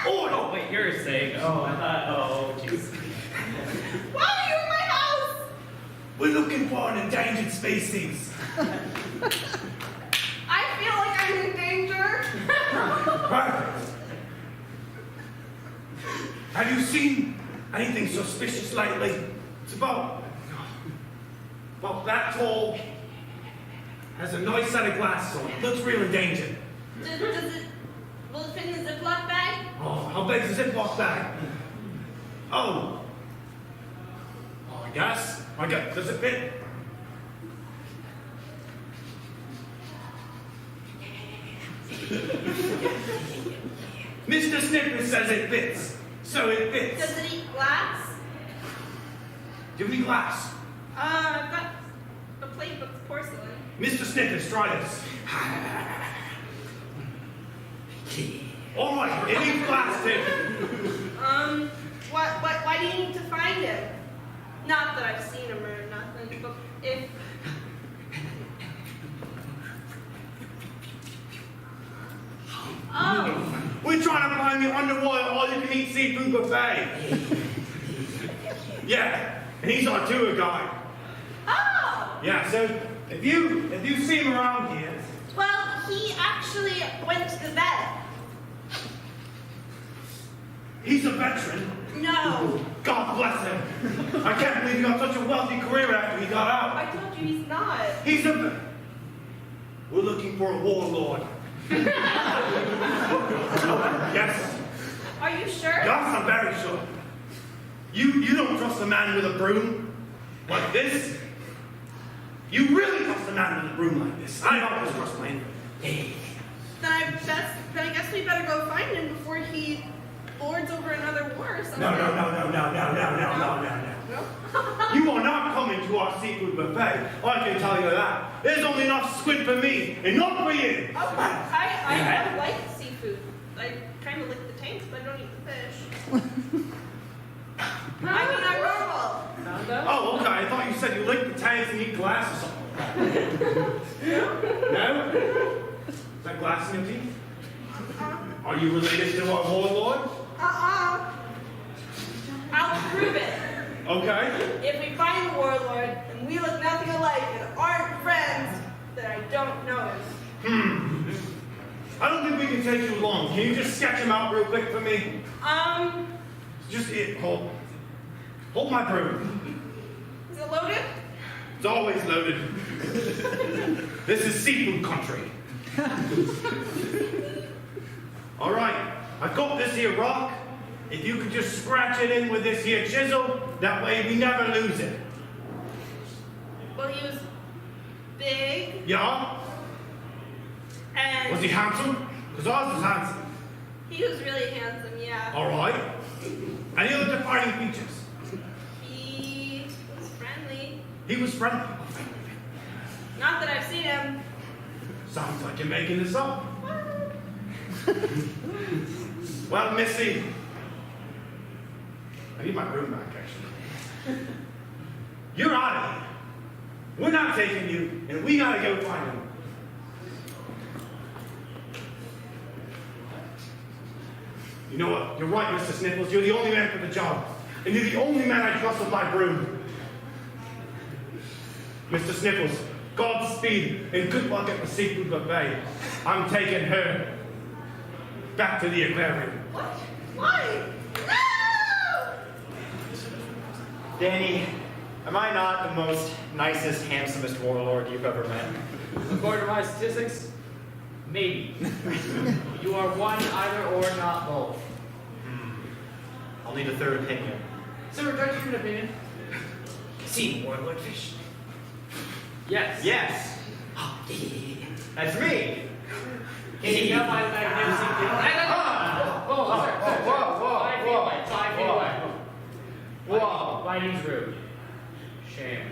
Oh, wait, you're saying. Oh, I thought. Oh, jeez. Why are you in my house? We're looking for an endangered species. I feel like I'm in danger. Perfect. Have you seen anything suspicious lately? It's about that tall. Has a nice set of glasses on. Looks real endangered. Will it fit in the Ziploc bag? Oh, how big is the Ziploc bag? Oh, I guess. Does it fit? Mr. Snipper says it fits, so it fits. Does it eat glass? Give me glass. I've got a plate that's porcelain. Mr. Snickers, try this. All right, it needs glass too. Why do you need to find him? Not that I've seen him or nothing, but if... Oh, We're trying to find the underwater all-you-can-eat seafood buffet. Yeah, and he's our tour guide. oh! Yeah, so if you see him around here, Well, he actually went to the vet. he's a veteran. No, God bless him. I can't believe he got such a wealthy career after he got out. I told you he's not. He's a... We're looking for a warlord. Yes. Are you sure? Yes, I'm very sure. You don't trust a man with a broom like this? You really trust a man with a broom like this? I always trust mine. Then I guess we better go find him before he lords over another war or something. No. No? You are not coming to our seafood buffet. I can tell you that. There's only enough squid for me, and not for you. Oh, I don't like seafood. I kind of lick the tanks, but I don't eat the fish. I mean, I'm normal. Oh, okay. I thought you said you lick the tanks and eat glass or something. No? Is that glass in your teeth? Are you related to our warlord? I'll prove it. Okay. If we find the warlord and we look nothing alike and aren't friends, then I don't know him. I don't think we can take too long. Can you just sketch him out real quick for me? Just hold my broom. Is it loaded? It's always loaded. This is seafood country. All right, I've got this here rock. If you could just scratch it in with this here chisel, that way we never lose it. Well, he was big Yeah? and Was he handsome? Because ours was handsome. he was really handsome, yeah. All right. Any other defining features? He was friendly. He was friendly. Not that I've seen him. Sounds like you're making this up. Well, Missy, I need my broom back, actually. You're out of here. We're not taking you, and we gotta go find him. You know what? You're right, Mr. Sniffles. You're the only man for the job. And you're the only man I trust with my broom. Mr. Sniffles, Godspeed and good luck at the seafood buffet. I'm taking her back to the aquarium. What? Why? No! Danny, am I not the most nicest, handsomest warlord you've ever met? According to my statistics, maybe. You are one, either, or not both. I'll need a third opinion. Sir, don't you have an opinion? seen warlord fish? Yes. Yes, that's me. Can you tell by the magnificent Whoa. 5 feet away. Whoa. Fighting's rude. Shame.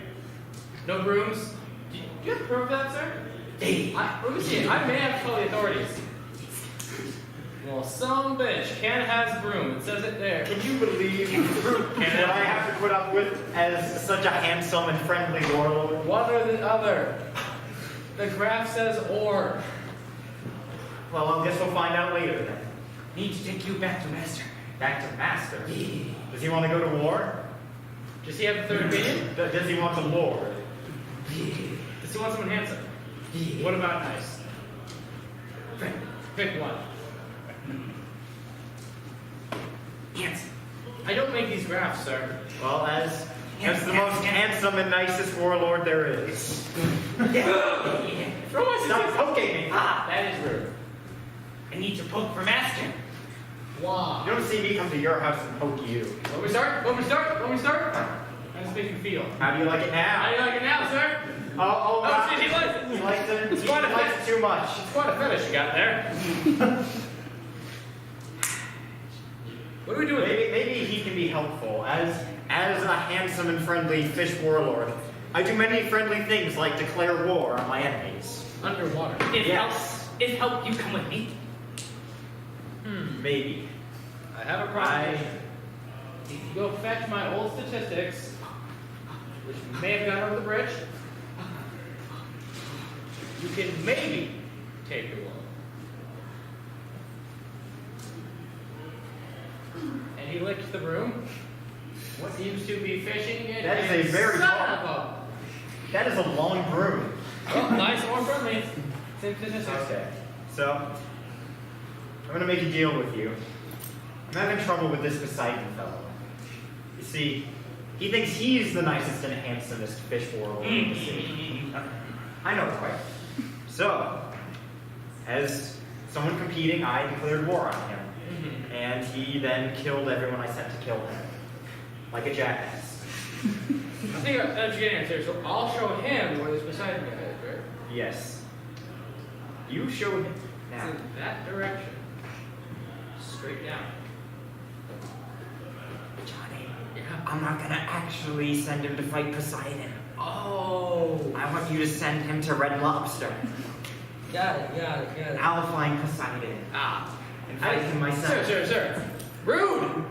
No brooms? Do you have proof of that, sir? Let me see it. I may have to call the authorities. Well, some bitch. Ken has broom. It says it there. Can you believe that I have to put up with as such a handsome and friendly warlord? One or the other. The graph says or. Well, I guess we'll find out later then. Need to take you back to master. Back to Master. Does he want to go to war? Does he have a third opinion? Does he want to lord? Does he want someone handsome? What about nice? Pick one. Handsome. I don't make these graphs, sir. Well, as the most handsome and nicest warlord there is. Throw my Stop poking me. That is rude. I need to poke for master. Wow. You don't see me come to your house and poke you. When we start? How does it make you feel? How do you like it How do now? you like it now, sir? Oh, shit, he likes it. He likes it. It's He quite a likes it too much. It's quite a fetish you got there. What are we doing? Maybe he can be helpful. As a handsome and friendly fish warlord, I do many friendly things like declare war on my enemies. Underwater. If help, you come with me. Maybe. I have a proposition. Go fetch my old statistics, which may have gone over the bridge. You can maybe take the loan. And he licks the broom. What seems to be fishing in That is a very son long- of a- That is a long broom. Well, nice and friendly. Same statistics. Okay. So, I'm gonna make a deal with you. I'm having trouble with this Poseidon fellow. You see, he thinks he's the nicest and handsomest fish warlord in the city. I know, right? So, as someone competing, I declared war on him. And he then killed everyone I sent to kill him. Like a jackass. I think that's your answer. So I'll show him where this Poseidon guy is, right? Yes. You showed him. It's Now, in that direction. Straight down. Johnny, Yeah. I'm not gonna actually send him to fight Poseidon. Oh. I want you to send him to Red Lobster. Got it. I'll find Poseidon and fight him myself. Sir. Rude!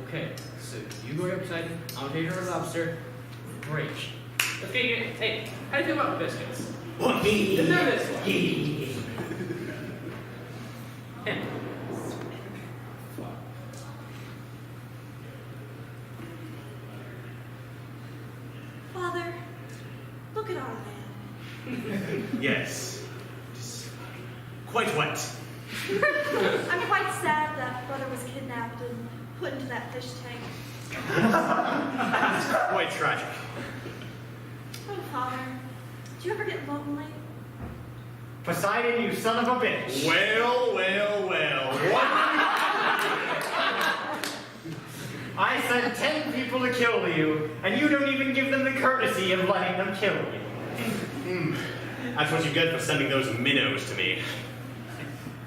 Okay, so you go upside, I'll take her a lobster. Great. Let's get you. Hey, how do you feel about biscuits? Let's do this one. Father, look at our land. Yes. It's quite wet. I'm quite sad that brother was kidnapped and put into that fish tank. Quite tragic. Oh, Father, do you ever get lonely? Poseidon, you son of a bitch. Well. I sent 10 people to kill you, and you don't even give them the courtesy of letting them kill you. That's what you get for sending those minnows to me.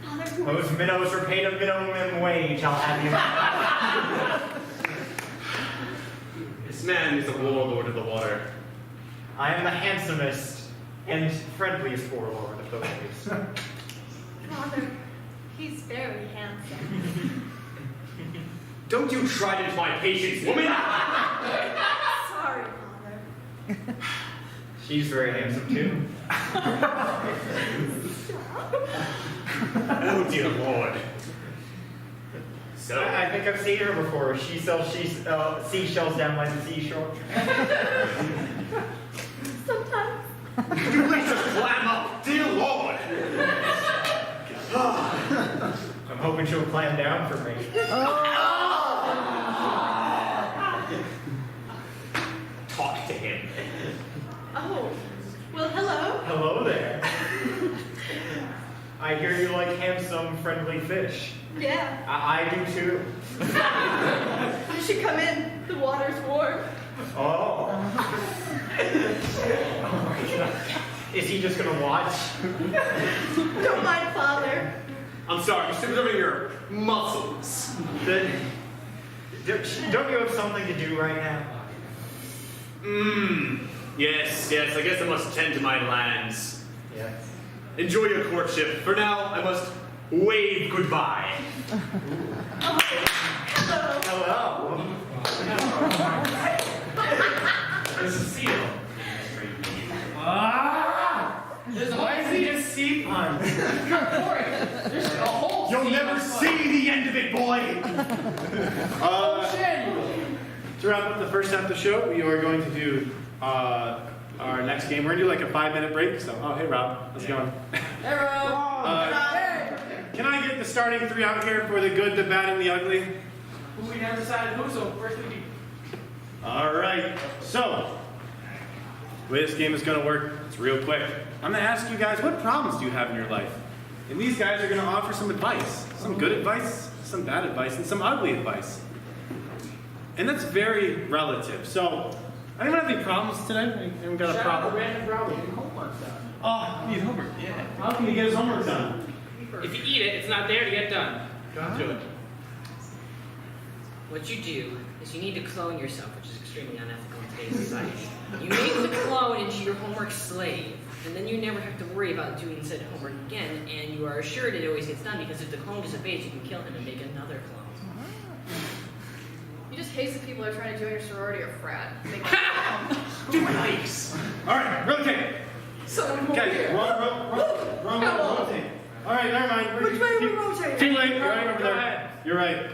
Father, Those minnows were paid a minimum wage, I'll have you. This man is a warlord of the water. I am the handsomest and friendliest warlord of those. Father, he's very handsome. Don't you try to my patience, woman! Sorry, Father. She's very handsome too. Oh dear lord. So, I think I've seen her before. She sells seashells down by the seashore. Sometimes. could you please just clam up, dear lord? I'm hoping she'll climb down for me. Talk to him. Oh, well, hello. Hello there. I hear you like handsome, friendly fish. Yeah. I do too. You should come in. The water's warm. Oh. Is he just gonna watch? Don't mind Father. I'm sorry, you're still over your muscles. Don't you have something to do right now? Yes, I guess I must tend to my lands. Yes. Enjoy your courtship. For now, I must wave goodbye. Hello. There's a seal. There's always a sea pond. There's a whole You'll sea never pond. see the end of it, boy! To wrap up the first half of the show, we are going to do our next game. We're going to do like a 5-minute break. So, oh, hey, Rob. How's it going? Hey, Rob. Can I get the starting 3 out here for the good, the bad, and the ugly? We never decided who, so first we do. All right. So, the way this game is going to work, it's real quick. I'm going to ask you guys, what problems do you have in your life? And these guys are going to offer some advice. Some good advice, some bad advice, and some ugly advice. And that's very relative. So, anyone have any problems today? Anyone got a problem? Random problem. Homework's done. Oh, you need homework. Yeah. How can you get his homework done? If you eat it, it's not there to get done. Go through it. What you do is you need to clone yourself, which is extremely unethical in today's society. You make the clone into your homework slave, and then you never have to worry about doing said homework again, and you are assured it always gets done because if the clone disobeys, you can kill him and make another clone. You just hate the people that are trying to join your sorority or frat. Nice. All right, rotate. Okay, rotate. All right, never mind. Which way are we rotating? Too late. You're right over there. You're right.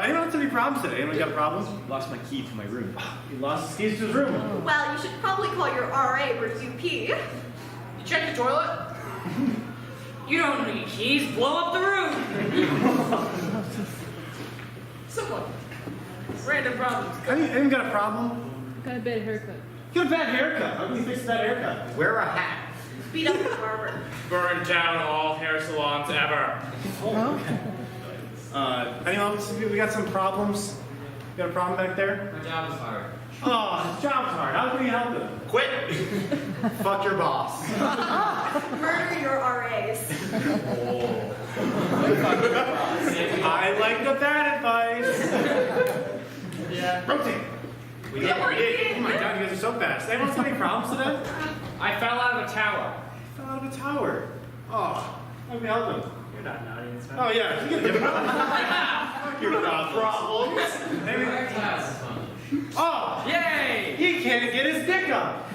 Anyone else have any problems today? Anyone got a problem? Lost my key to my room. He lost his keys to his room. Well, you should probably call your RA versus UP. You check the toilet? You don't need keys, blow up the room! Simple. Random problems. Anyone got a problem? Got a bad haircut. You got a bad haircut. How can you fix that haircut? Wear a hat. Beat up the barber. Burn down all hair salons ever. Anyone else? We got some problems. You got a problem back there? My job is hard. Oh, his job's hard. How can we help him? Quit. Fuck your boss. Murder your RAs. I like the bad advice. Yeah. Rotate. We did. Oh my god, you guys are so fast. Anyone have any problems today? I fell out of a tower. Fell out of a tower. Oh, how can we help him? You're not an audience Oh yeah, you get the Fuck your problems. Maybe. Oh, Yay! he can't get his dick up.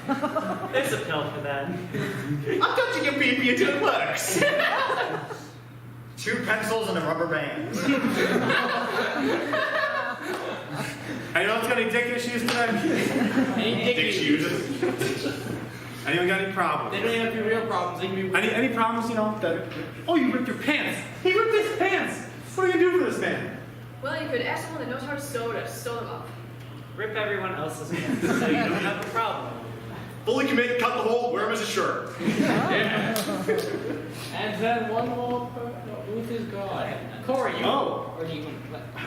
There's a pill for that. I'm touching your pee until it works. 2 pencils and a rubber band. Anyone else got any dick issues today? Any Dick issues. Anyone got any problems? They don't even have to be real problems. They can be Any problems, you know? That, oh, you ripped your pants. He ripped his pants. What are you gonna do for this man? Well, you could ask someone that knows how to sew them up. Rip everyone else's pants so you don't have a problem. Fully commit, cut the hole, wear him as a shirt. And then one more Ruth is gone. Corey, you Oh. or do you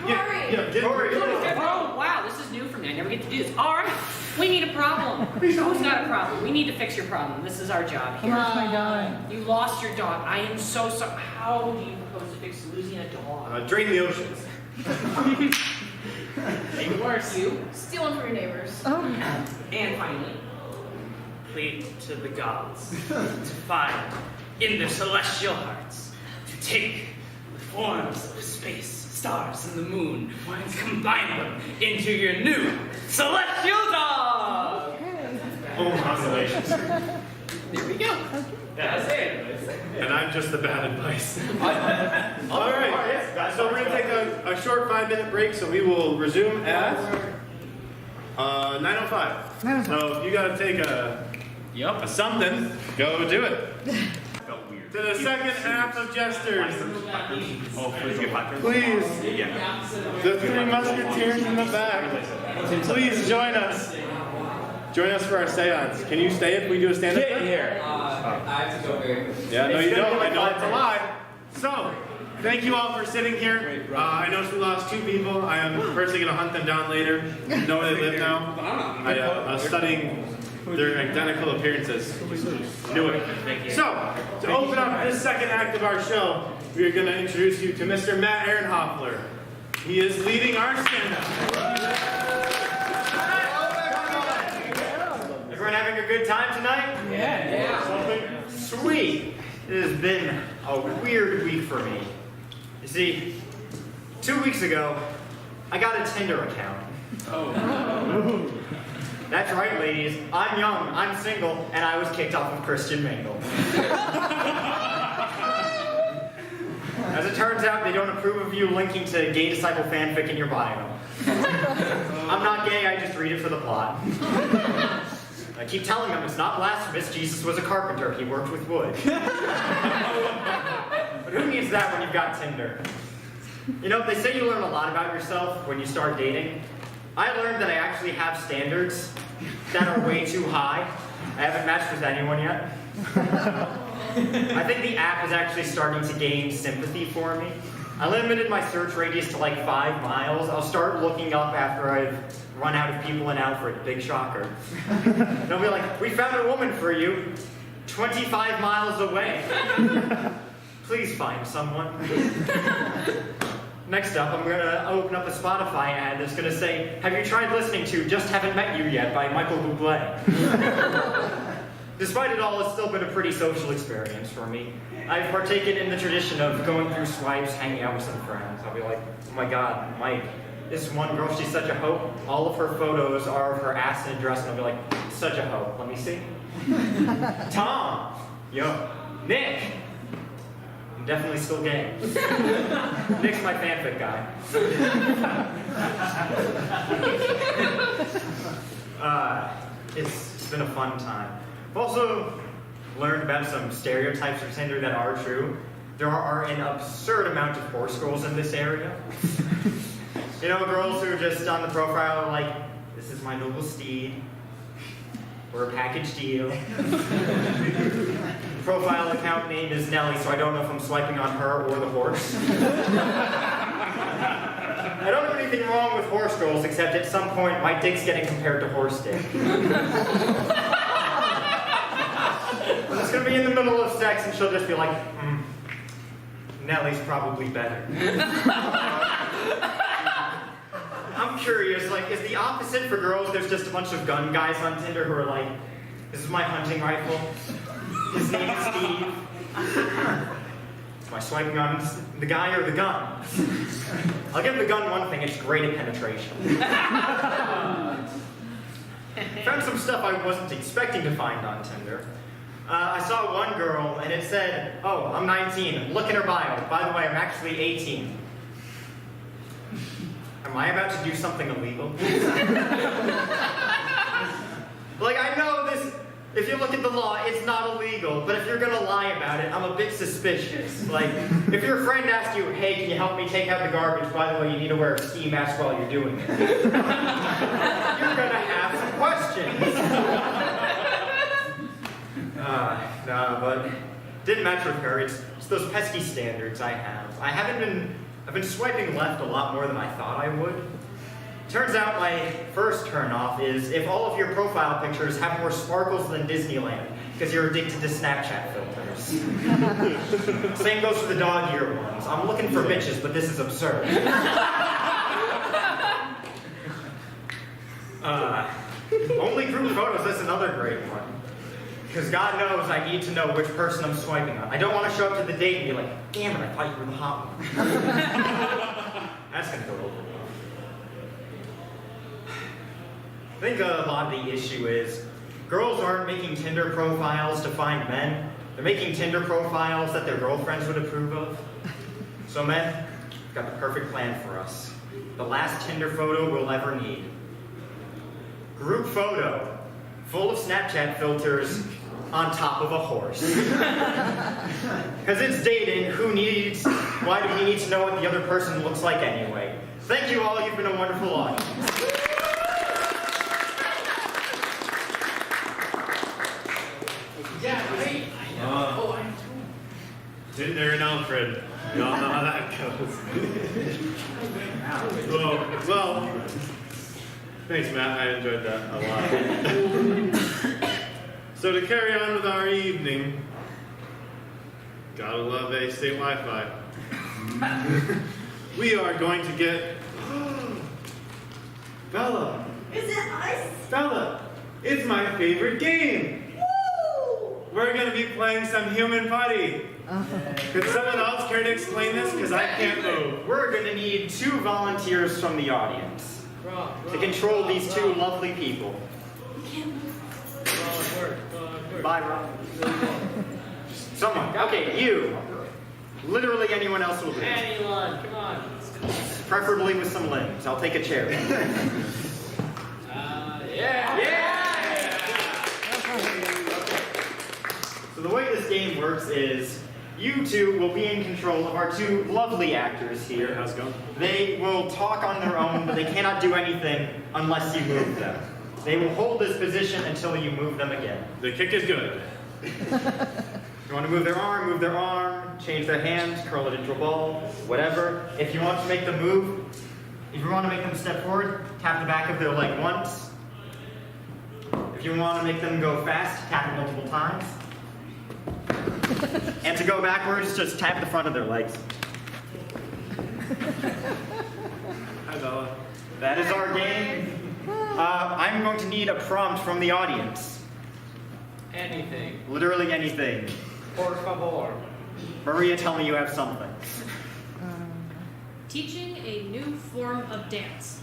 Yeah, get Corey. Oh, wow, this is new for me. I never get to do this. All right, we need a problem. Who's got a problem? We need to fix your problem. This is our job I here. lost my dog. You lost your dog. I am so sorry. How do you propose to fix losing a dog? Drain the oceans. Even worse, you. Stealing from your neighbors. Oh, And finally, plead to the gods to find in their celestial hearts to take the forms of space, stars, and the moon and combine them into your new celestial dog. Home constellations. There we go. That's it. And I'm just the bad advice. All right. So we're gonna take a short 5-minute break. So we will resume at 9:05. So if you gotta take a something, go do it. To the second half of Jesters. Please, the 3 musketeers in the back. Please join us. Join us for our seance. Can you stay if we do a stand-up? Get here. I have to go very quickly. Yeah, no, you don't. I know it's a lie. So, thank you all for sitting here. I noticed we lost 2 people. I am personally going to hunt them down later. Know where they live now. I was studying their identical appearances. Knew it. So, to open up this second act of our show, we are going to introduce you to Mr. Matt Ehrenhoffler. He is leading our stand-up. Everyone having a good time tonight? Yeah. Sweet. It has been a weird week for me. You see, 2 weeks ago, I got a Tinder account. Oh. That's right, ladies. I'm young, I'm single, and I was kicked off of Christian Mingle. As it turns out, they don't approve of you linking to gay disciple fanfic in your bio. I'm not gay, I just read it for the plot. I keep telling them it's not blasphemous, Jesus was a carpenter, he worked with wood. But who needs that when you've got Tinder? You know, they say you learn a lot about yourself when you start dating. I learned that I actually have standards that are way too high. I haven't matched with anyone yet. I think the app is actually starting to gain sympathy for me. I limited my search radius to like 5 miles. I'll start looking up after I've run out of people in Alfred. Big shocker. They'll be like, we found a woman for you 25 miles away. Please find someone. Next up, I'm going to open up a Spotify ad that's going to say, have you tried listening to Just Haven't Met You Yet by Michael Bublé? Despite it all, it's still been a pretty social experience for me. I've partaken in the tradition of going through swipes, hanging out with some friends. I'll be like, oh my god, Mike, this one girl, she's such a hoe. All of her photos are of her ass in a dress, and I'll be like, such a hoe. Let me see. Tom, yo, Nick. I'm definitely still gay. Nick's my fanfic guy. It's been a fun time. I've also learned about some stereotypes of Tinder that are true. There are an absurd amount of horse girls in this area. You know, girls who are just on the profile are like, this is my noble steed. We're a package deal. The profile account name is Nellie, so I don't know if I'm swiping on her or the horse. I don't have anything wrong with horse girls, except at some point my dick's getting compared to horse dick. I'm just gonna be in the middle of sex and she'll just be like, Nellie's probably better. I'm curious, like, is the opposite for girls? There's just a bunch of gun guys on Tinder who are like, this is my hunting rifle. His name is Steve. Am I swiping on the guy or the gun? I'll give the gun one thing, it's great at penetration. Found some stuff I wasn't expecting to find on Tinder. I saw one girl and it said, oh, I'm 19, look at her bio. By the way, I'm actually 18. Am I about to do something illegal? Like, I know this, if you look at the law, it's not illegal, but if you're gonna lie about it, I'm a bit suspicious. Like, if your friend asks you, hey, can you help me take out the garbage? By the way, you need to wear a ski mask while you're doing it. You're gonna have some questions. But didn't match with her. It's those pesky standards I have. I've been swiping left a lot more than I thought I would. Turns out my first turn-off is if all of your profile pictures have more sparkles than Disneyland, because you're addicted to Snapchat filters. Same goes for the dog ear ones. I'm looking for bitches, but this is absurd. Only group photos, that's another great one. Because God knows I need to know which person I'm swiping on. I don't want to show up to the date and be like, damn it, I thought you were the hot one. That's going to go over well. I think a lot of the issue is girls aren't making Tinder profiles to find men. They're making Tinder profiles that their girlfriends would approve of. So men, I've got the perfect plan for us. The last Tinder photo we'll ever need. Group photo, full of Snapchat filters, on top of a horse. Because it's dating, why do we need to know what the other person looks like anyway? Thank you all, you've been a wonderful audience. Yeah, great. Tinder and Alfred. You all know how that Well, thanks, Matt. I enjoyed that a lot. So to carry on with our evening, gotta love A-State Wi-Fi. We are going to get Bella. Is it us? Bella, it's my favorite game. Woo! We're gonna be playing some human putty. Could someone else care to explain this? Because I can't move. We're going to need 2 volunteers from the audience to control these 2 lovely people. Bye, Rob. Someone. Okay, you. Literally anyone else will do. Anyone, come on. Preferably with some limbs. I'll take a chair. Yeah. So the way this game works is you 2 will be in control of our 2 lovely actors here. How's it going? They will talk on their own, but they cannot do anything unless you move them. They will hold this position until you move them again. The kick is good. You want to move their arm, change their hand, curl it into a ball, whatever. If you want to make them move, if you want to make them step forward, tap the back of their leg once. If you want to make them go fast, tap it multiple times. And to go backwards, just tap the front of their legs. Hi, Bella. That is our game. I'm going to need a prompt from the audience. Anything. Literally anything. Por favor. Maria, tell me you have something. Teaching a new form of dance.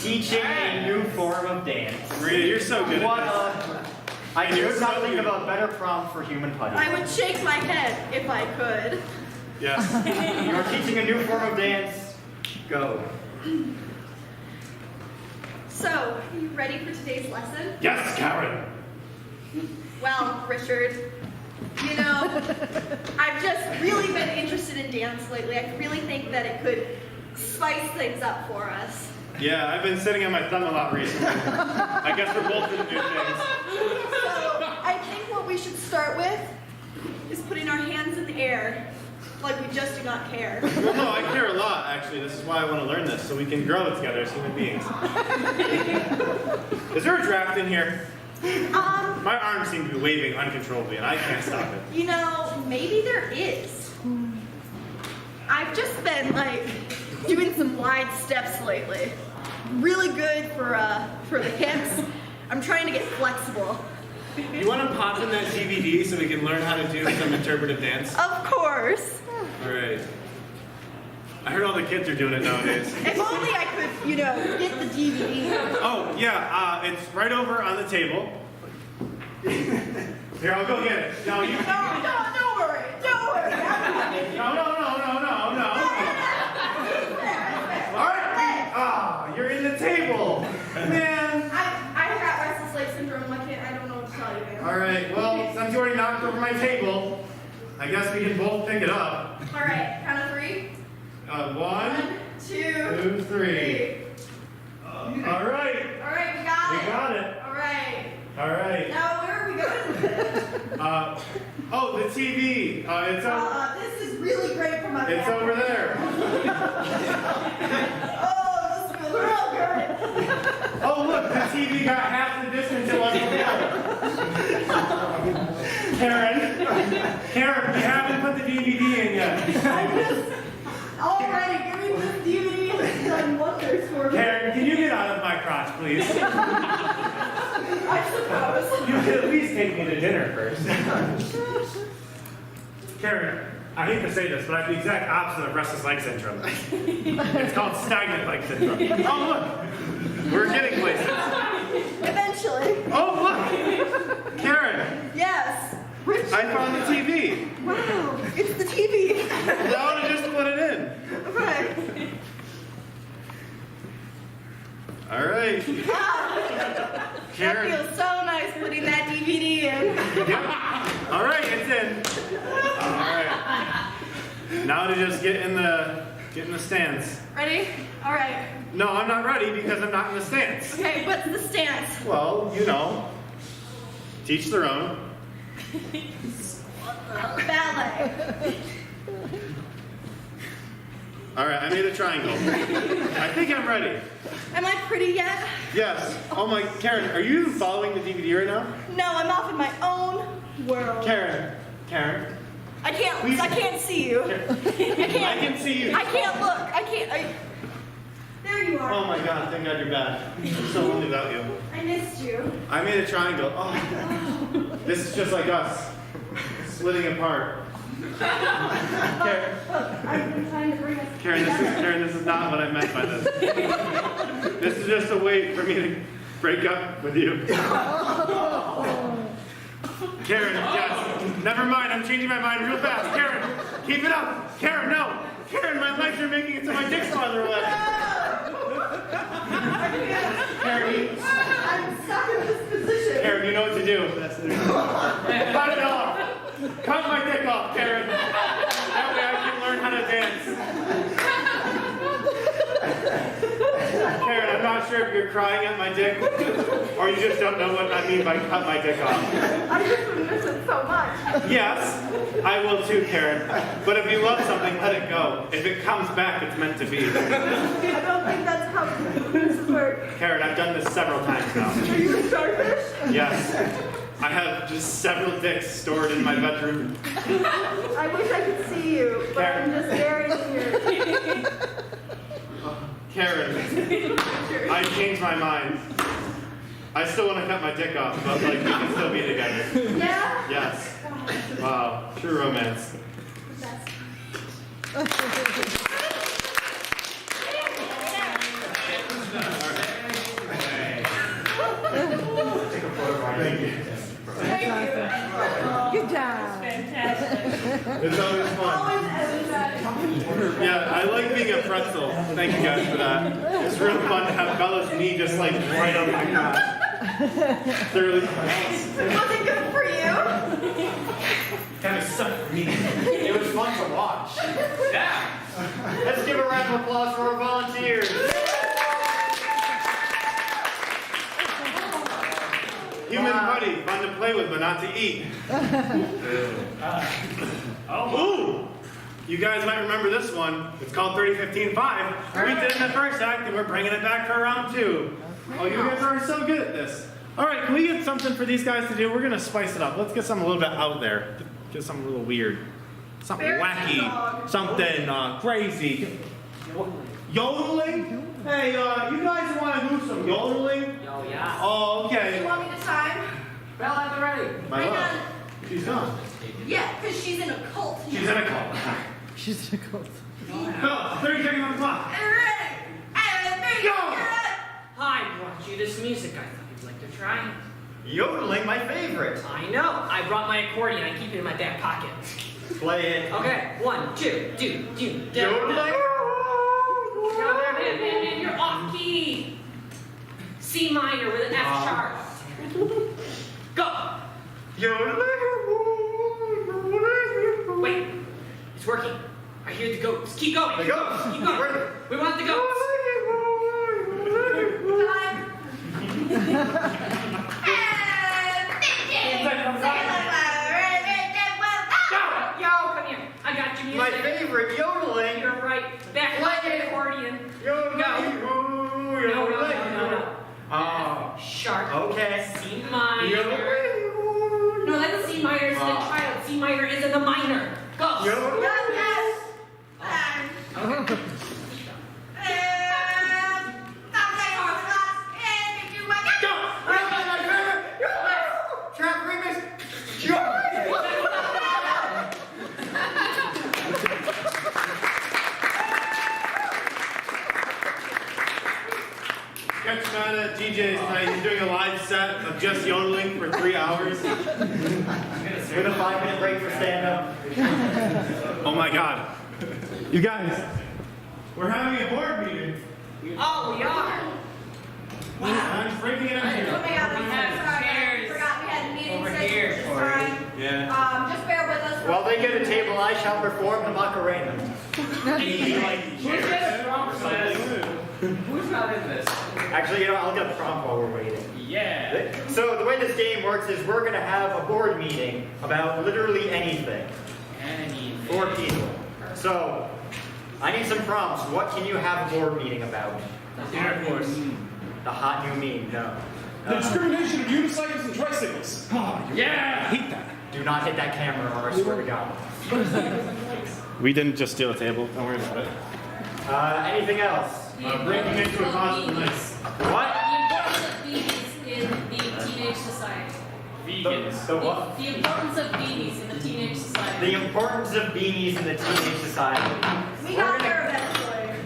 Teaching a new form of dance. Maria, you're so good What at this. I You're could not so think good. of a better prompt for human putty. I would shake my head if I could. Yes. You are teaching a new form of dance. Go. So, are you ready for today's lesson? Yes, Karen. Well, Richard, you know, I've just really been interested in dance lately. I really think that it could spice things up for us. Yeah, I've been sitting on my thumb a lot recently. I guess we're both gonna do things. So, I think what we should start with is putting our hands in the air, like we just do not care. Well, no, I care a lot, actually. This is why I want to learn this, so we can grow together as human beings. Is there a draft in here? My arms seem to be waving uncontrollably, and I can't stop it. You know, maybe there is. I've just been, like, doing some wide steps lately. Really good for the hips. I'm trying to get flexible. You want to pop in that DVD so we can learn how to do some interpretive dance? Of course. All right. I heard all the kids are doing it nowadays. If only I could, you know, get the DVD. Oh, yeah, it's right over on the table. Here, I'll go get it. No, you... No, don't worry. Don't worry. No. All right. Ah, you're in the table. Man. I got restless leg syndrome. I don't know what to tell you, man. All right, well, since you already knocked over my table, I guess we can both pick it up. All right, count of 3. 1, 2, 3. All right. All right, we got it. We got it. All right. All right. Now, where are we going with this? Oh, the TV. This is really great for my It's back. over there. Oh, this feels real good. Oh, look, the TV got half the distance it was before. Karen, you haven't put the DVD in yet. Alrighty, giving this DVD has done wonders for me. Karen, can you get out of my crotch, please? I suppose. You could at least take me to dinner first. Karen, I hate to say this, but I have the exact opposite of restless leg syndrome. It's called stagnant leg syndrome. Oh, look. We're getting places. Eventually. Oh, look. Karen, Yes. Richard. I found the TV. Wow, it's the TV. Now to just put it in. Okay. All right. That Karen. feels so nice putting that DVD in. Yep. All right, it's in. All right. Now to just get in the stance. Ready? All right. No, I'm not ready because I'm not in the stance. Okay, what's the stance? Well, you know, teach their own. Ballet. All right, I made a triangle. I think I'm ready. Am I pretty yet? Yes. Oh my, Karen, are you following the DVD right now? No, I'm off in my own world. Karen. I can't. Please. I can't see you. I can't. I can see you. I can't look. I can't. There you are. Oh my God, thank God you're back. I'm so lonely without you. I missed you. I made a triangle. Oh, this is just like us, splitting apart. Karen, I've been trying to bring us. Karen, this is not what I meant by this. This is just a way for me to break up with you. Karen, yes. Never mind, I'm changing my mind real fast. Karen, keep it up. Karen, no. Karen, my legs are making it so my dick's farther away. Karen, I'm stuck in this position. Karen, you know what to do. Cut it off. Cut my dick off, Karen. That way I can learn how to dance. Karen, I'm not sure if you're crying at my dick or you just don't know what I mean by cut my dick off. I just miss it so much. Yes, I will too, Karen. But if you love something, let it go. If it comes back, it's meant to be. I don't think that's how this works. Karen, I've done this several times now. Are you a starfish? Yes. I have just several dicks stored in my bedroom. I wish I could see you, but I'm just buried in your. Karen, I changed my mind. I still want to cut my dick off, but like we can still be together. Yeah? Yes. Wow. True romance. Thank you. Good job. It's always fun. Yeah, I like being a pretzel. Thank you guys for that. It's real fun to have Bella's knee just like right on my crotch. Thoroughly fun. Was it good for you? Kind of sucked for me. It was fun to watch. Yeah. Let's give a round of applause for our volunteers. Human buddy, fun to play with but not to eat. Ooh! You guys might remember this one. It's called 30-15-5. We did it in the first act and we're bringing it back for round 2. Oh, you guys are so good at this. All right, can we get something for these guys to do? We're going to spice it up. Let's get something a little bit out there. Get something a little weird. Something wacky. Something crazy. Yodeling? Hey, you guys want to do some yodeling? Oh, yeah. Oh, okay. You want me to time? Bell at the ready. My love. She's gone. Yeah, because she's in a cult. She's in a cult. She's a cult. Go! 30 seconds on the clock. Go! I brought you this music. I thought you'd like to try it. Yodeling, my favorite. I know. I brought my accordion. I keep it in my back pocket. Play it. Okay, 1, 2, do. Yodeling. Man, you're off key. C minor with an F sharp. Go. Wait, it's working. I hear the goats. Keep going. The goats. Keep going. We want the goats. Yo, come here. I got your music. My favorite, yodeling. You're right. Back like an accordion. Yodeling. No. Sharp. Okay. C minor. No, that's C minor is in the child. C minor is in the minor. Go. Catch him out at DJ's tonight. He's doing a live set of just yodeling for 3 hours. With a 5-minute break for stand-up. Oh my God. You guys, we're having a board meeting. Oh, we are. I'm just breaking it up here. Oh my God, We have chairs forgot we had a meeting over session here this for time. Yeah. Just bear with us. While they get a table, I shall perform the Macarena. Who's got a prompt for this? Who's not in this? Actually, I'll get a prompt while we're waiting. Yeah. So the way this game works is we're going to have a board meeting about literally anything. 4 people. So I need some prompts. What can you have a board meeting about? The Air Force. The hot new meme, no. The discrimination of unicycles and tricycles. Yeah! I hate that. Do not hit that camera or I swear to God. We didn't just steal a table. Don't worry about it. Anything else? Breaking into a positive place. What? The importance of beanies in the teenage society. Vegans. The what? The importance of beanies in the teenage society. The importance of beanies in the teenage society. We got there eventually.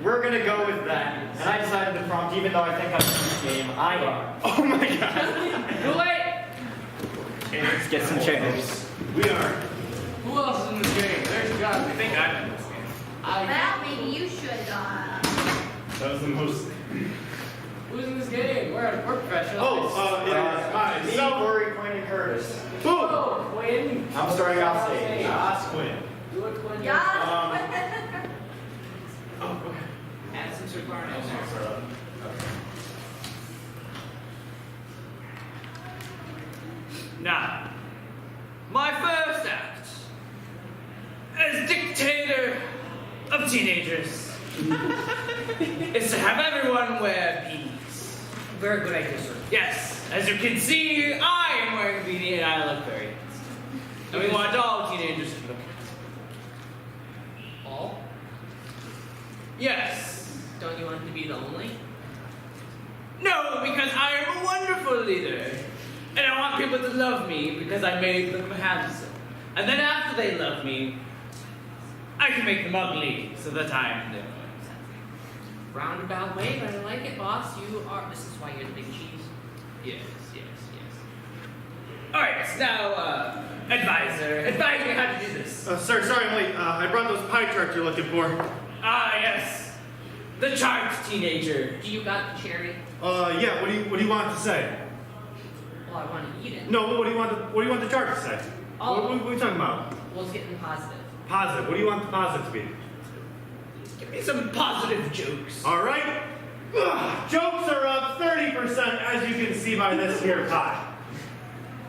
We're gonna go with that. And I decided the prompt, even though I think I'm in this game, I am. Oh my god. Too late! Let's get some chairs. We are. Who else is in this game? There's got to be. I think I'm in this game. Well, maybe you should, That was the most. Who's in this game? We're professionals. Oh, it is mine. Me, So, Corey, Quinn, and Curtis. boom. Oh, Quinn. I'm starting off stage. Ask Quinn. Do it, Quinn. Yeah. Oh, okay. Add some Sir Barney. Now, my first act as dictator of teenagers is to have everyone wear beanies. Very good idea, sir. Yes, as you can see, I am wearing a beanie and I look very handsome. And we want all teenagers to look handsome. All? Yes. Don't you want to be the only? No, because I am a wonderful leader. And I want people to love me because I made them handsome. And then after they love me, I can make them ugly so that I'm them. Roundabout way, but I like it, boss. This is why you're the big cheese. Yes. Alright, now, advisor, advise me how to do this. Sir, sorry I'm late. I brought those pie charts you're looking for. Ah, yes. The chart teenager. Do you got the cherry? Yeah. What do you want to say? Well, I want to eat it. No, what do you want the chart to say? Oh. What are you talking about? Well, it's getting positive. Positive. What do you want the positive to be? Give me some positive jokes. All right. Ugh, jokes are up 30%, as you can see by this here pie.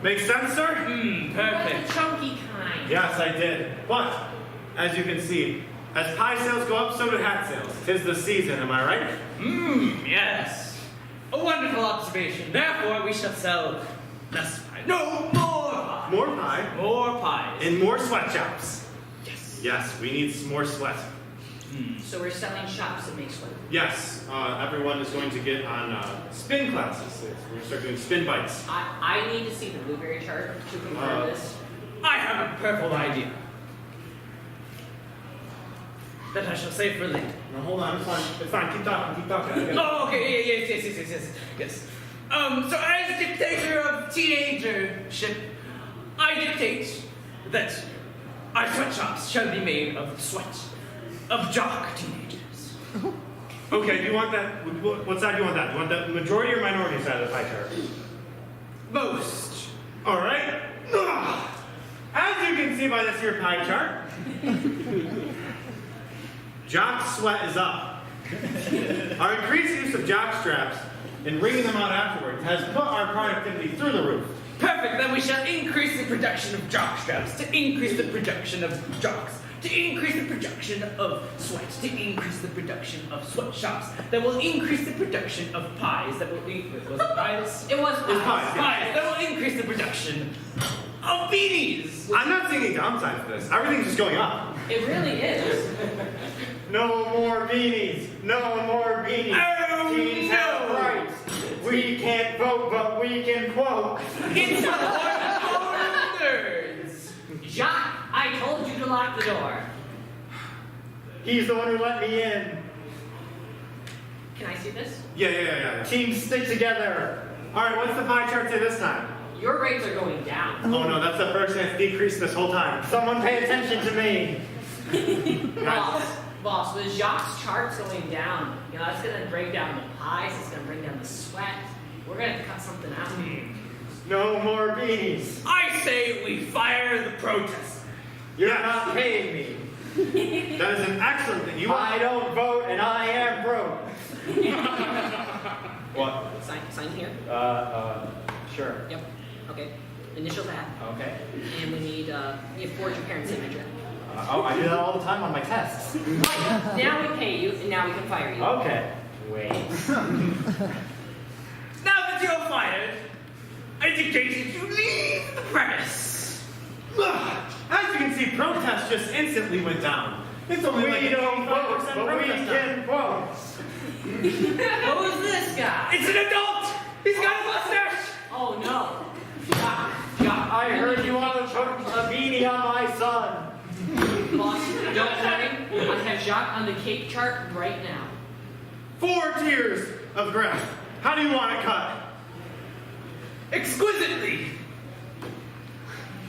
Make sense, sir? Like Perfect. the chunky kind. Yes, I did. But, as you can see, as pie sales go up, so do hat sales. 'Tis the season, am I right? Yes. A wonderful observation. Therefore, we shall sell less pie. No, more pie. More pie More pies. and more sweatshops. Yes. Yes, we need some more sweat. So we're selling shops that make sweat. Yes, everyone is going to get on spin classes. We're going to start doing spin bites. I need to see the blueberry chart to confirm this. I have a purple idea that I shall save for later. No, hold on, it's fine. It's fine. Keep talking. I gotta- Oh, okay. Yes. So as dictator of teenagership, I dictate that our sweatshops shall be made of the sweat of jock teenagers. Okay, do you want that? What side do you want that? Do you want the majority or minority side of the pie chart? Most. All right. Ugh. As you can see by this here pie chart, jock sweat is up. Our increased use of jock straps and wringing them out afterwards has put our productivity through the roof. Perfect, then we shall increase the production of jock straps, to increase the production of jocks, to increase the production of sweat, to increase the production of sweatshops, that will increase the production of pies, that will increase, was it pies? It was It's pies. pies. Pies, that will increase the production of beanies. I'm not seeing any downside to this. Everything's just going up. It really is. No more beanies. No more beanies. Oh, Teens no. have rights. We can't vote, but we can quote. It's for the nerds. Jacques, I told you to lock the door. He's the one who let me in. Can I see this? Yeah. Teams stick together. All right, what's the pie chart say this time? Your rates are going down. Oh no, that's the first that's decreased this whole time. Someone pay attention to me. Boss, with Jacques' charts going down, that's going to bring down the pies, it's going to bring down the sweat. We're going to have to cut something out. No more beanies. I say we fire the protest. You're not paying me. That is an excellent thing. I don't vote and I am broke. What? Sign here. Sure. Yep. Okay. Initial that. Okay. And we need, forge your parent's signature. Oh, I do that all the time on my tests. Right, now we pay you, and now we can fire you. Okay. Wait. Now that you're fired, I dictate that you leave the premise. As you can see, protest just instantly went down. It's only like We an don't 85% vote, but we protest now. can vote. Who's this guy? It's an adult. He's got a mustache. Oh no. I heard you want to put a beanie on my son. Boss, don't worry. I have Jacques on the cake chart right now. 4 tiers of grass. How do you want it cut? Exquisitely.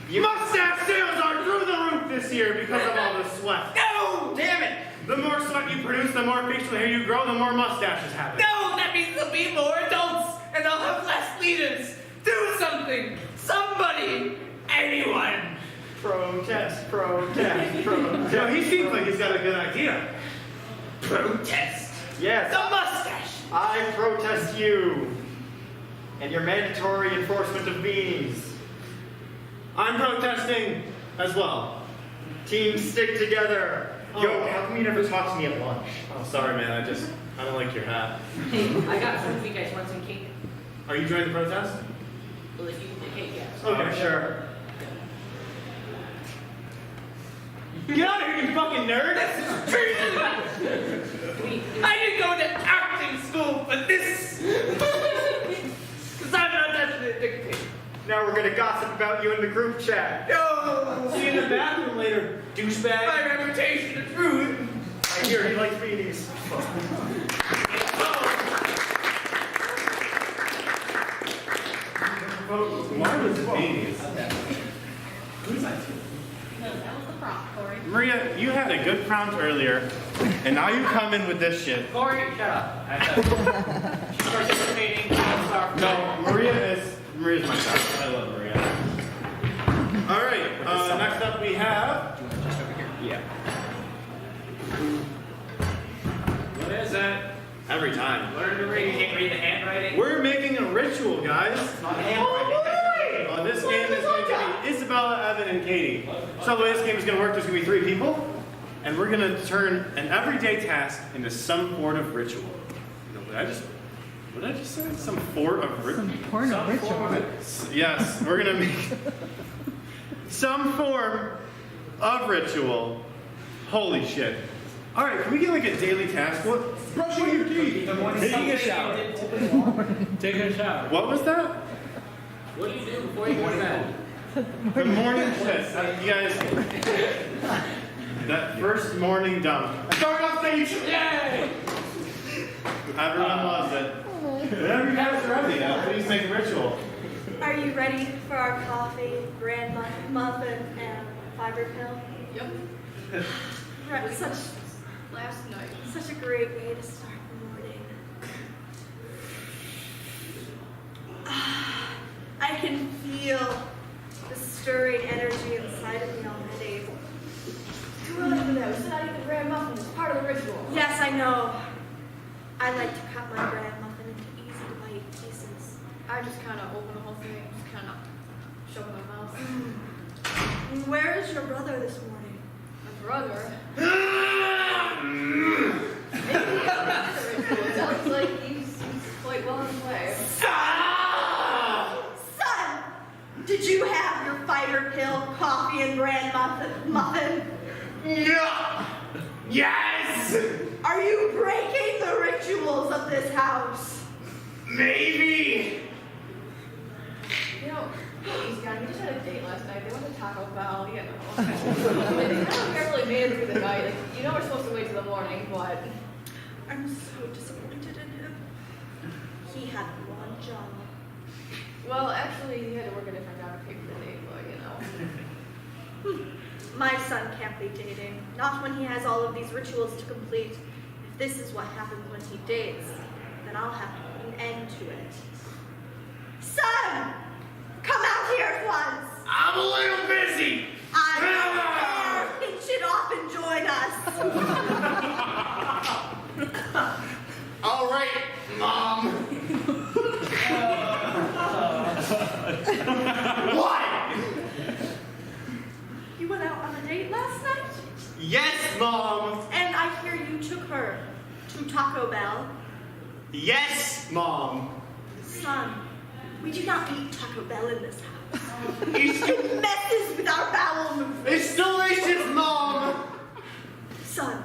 Mustache sales are through the roof this year because of all the sweat. No. Damn it! The more sweat you produce, the more facial hair you grow, the more mustaches happen. No, that means there'll be more adults, and they'll have less leaders. Do something. Somebody. Anyone. Protest, protest, protest. No, he seems like he's got a good idea. Protest. Yes. The mustache. I protest you and your mandatory enforcement of beanies. I'm protesting as well. Teams stick together. Yo, how come you never talk to me at lunch? Oh, sorry, man. I don't like your hat. Hey, I got food if you guys want some cake. Are you joining the protest? Well, if you eat the cake, yes. Okay, sure. Get out of here, you fucking nerd! I didn't go to acting school for this. Because I'm not that addicted. Now we're gonna gossip about you in the group chat. No. See you in the bathroom later, douchebag. My reputation is ruined. I hear he likes beanies. Why was it beanies? That was the prompt, Corey. Maria, you had a good prompt earlier, and now you come in with this shit. Corey, shut up. She's participating. No, Maria's my child. I love Maria. All right, next up we have. Yeah. What is it? Every time. Learn to read. You can't read the handwriting. We're making a ritual, guys. Not handwriting. This game is going to be Isabella, Evan, and Katie. So the way this game is going to work, there's going to be 3 people, and we're going to turn an everyday task into some sort of ritual. You know, what did I just say? Some sort of ritual. Some porno ritual. Yes, we're going to make some form of ritual. Holy shit. All right, can we get like a daily task? Brushing your teeth. Taking a shower. Taking a shower. What was that? What do you do before you go to bed? The morning piss. You guys, that first morning dump. Start off stage. Yay! Everyone loves it. Whenever you guys are ready, now please make a ritual. Are you ready for our coffee, bran muffin, and fiber pill? Yep. Right, Last night. such a great way to start the morning. I can feel the stirring energy inside of me already. Too early for that. We still not eating the grand muffin. It's part of the ritual. Yes, I know. I like to cut my bran muffin into easy to bite pieces. I just kind of open the whole thing, just kind of shove it in my mouth. And where is your brother this morning? My brother. Maybe he has the ritual. It sounds like he's quite well in play. Son, did you have your fiber pill, coffee, and bran muffin? No. Yes. Are you breaking the rituals of this house? Maybe. You know, these guys, we just had a date last night. They went to Taco Bell. You know. They never barely made it through the night. Like, you know we're supposed to wait till the morning, but I'm so disappointed in him. He had one job. well, actually, he had to work a different job to pay for the date, but you know. My son can't be dating. Not when he has all of these rituals to complete. If this is what happens when he dates, then I'll have to put an end to it. Son! Come out here at once! I'm a little busy. I'm there! Pinch it off and join us! All right, Mom. What? You went out on a date last night? her to Taco Bell? Yes, Mom. Son, we do not eat Taco Bell in this house. It messes with our bowel movement. It's delicious, Mom. Son,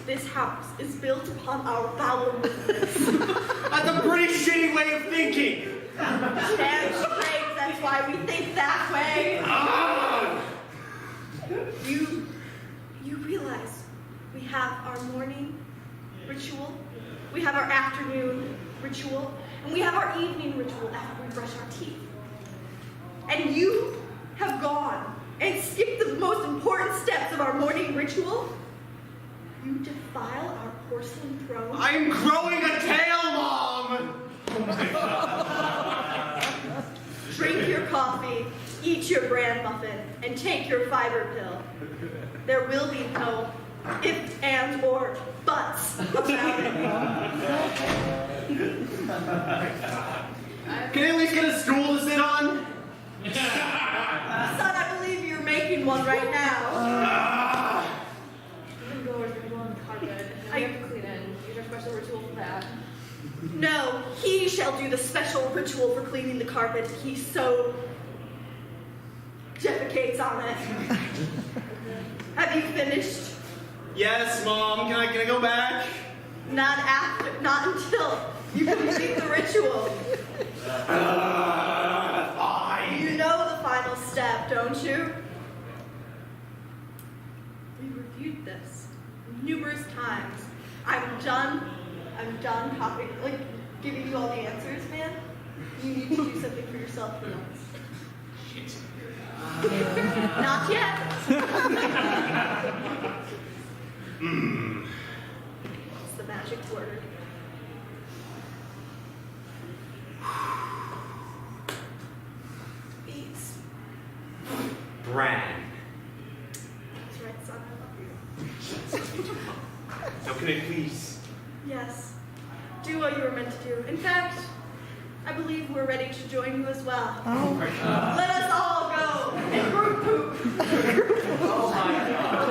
this house is built upon our bowel movements. That's a pretty shitty way of thinking. Damn straight, that's why we think that way. You realize we have our morning ritual, we have our afternoon ritual, and we have our evening ritual after we brush our teeth. And you have gone and skipped the most important steps of our morning ritual. You defile our porcelain throne. I'm growing a tail, Mom. Drink your coffee, eat your bran muffin, and take your fiber pill. There will be no ifs, ands, or buts about it. Can I at least get a stool to sit on? Son, I believe you're making one right now. We're going to go on the carpet, and then we have to clean it. Use our special ritual for that. No, he shall do the special ritual for cleaning the carpet. He so defecates on it. Have you finished? Yes, Mom. Can I go back? Not until you complete the ritual. Fine. You know the final step, don't you? We reviewed this numerous times. I'm done giving you all the answers, man. You need to do something for yourself for once. Not yet. What's the magic word? Beats. Bran. That's right, son. I love you. Now can I please? Yes. Do what you were meant to do. In fact, I believe we're ready to join you as well. Oh. Let us all go and group poop. Oh my God.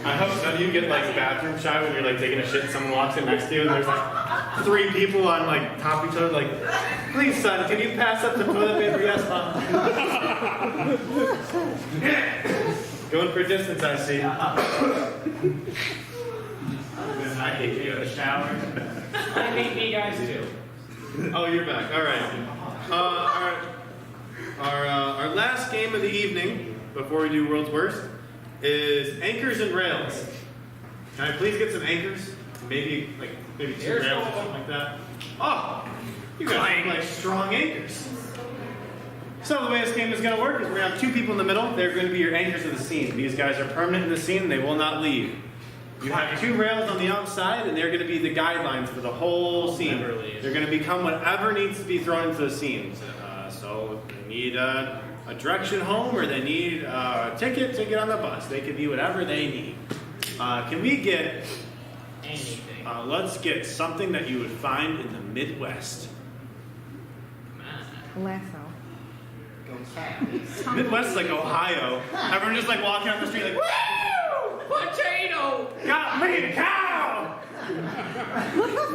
I hope none of you get like bathroom shy when you're like taking a shit and someone walks in next to you and there's like 3 people on like top of each other like, please son, can you pass up the toilet paper? Yes, Mom. Going for distance, I see. I hate you in the shower. I hate me guys too. Oh, you're back. All right. Our last game of the evening before we do World's Worst is anchors and rails. Can I please get some anchors? Maybe 2 rails or something like that. Oh, you guys look like strong anchors. So the way this game is going to work is we're going to have 2 people in the middle. They're going to be your anchors of the scene. These guys are permanent in the scene. They will not leave. You have 2 rails on the outside, and they're going to be the guidelines for the whole scene. They're going to become whatever needs to be thrown into the scene. So they need a direction home, or they need a ticket to get on the bus. They can be whatever they need. Can we get Anything. let's get something that you would find in the Midwest. Lasso. Midwest is like Ohio. Everyone just like walking out the street like, woo! Potato! Got me a cow!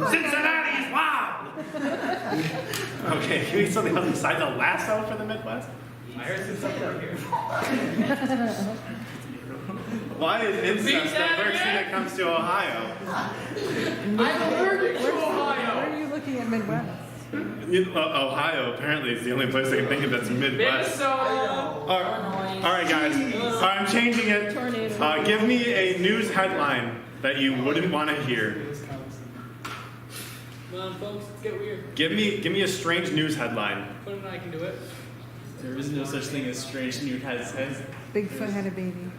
Cincinnati's wild! Okay, can we get something else besides a lasso for the Midwest? I heard some stuff up here. Why is incest Repeat the that first thing again? that comes to Ohio? I'm allergic to Where Ohio! are you looking at Midwest? Ohio apparently is the only place I can think of that's Midwest. Minnesota! All right, guys. I'm changing it. Give me a news headline that you wouldn't want to hear. Come on, folks, let's get weird. Give me a strange news headline. Quinn and I can do it. There is no such thing as strange news headlines. Bigfoot had a baby.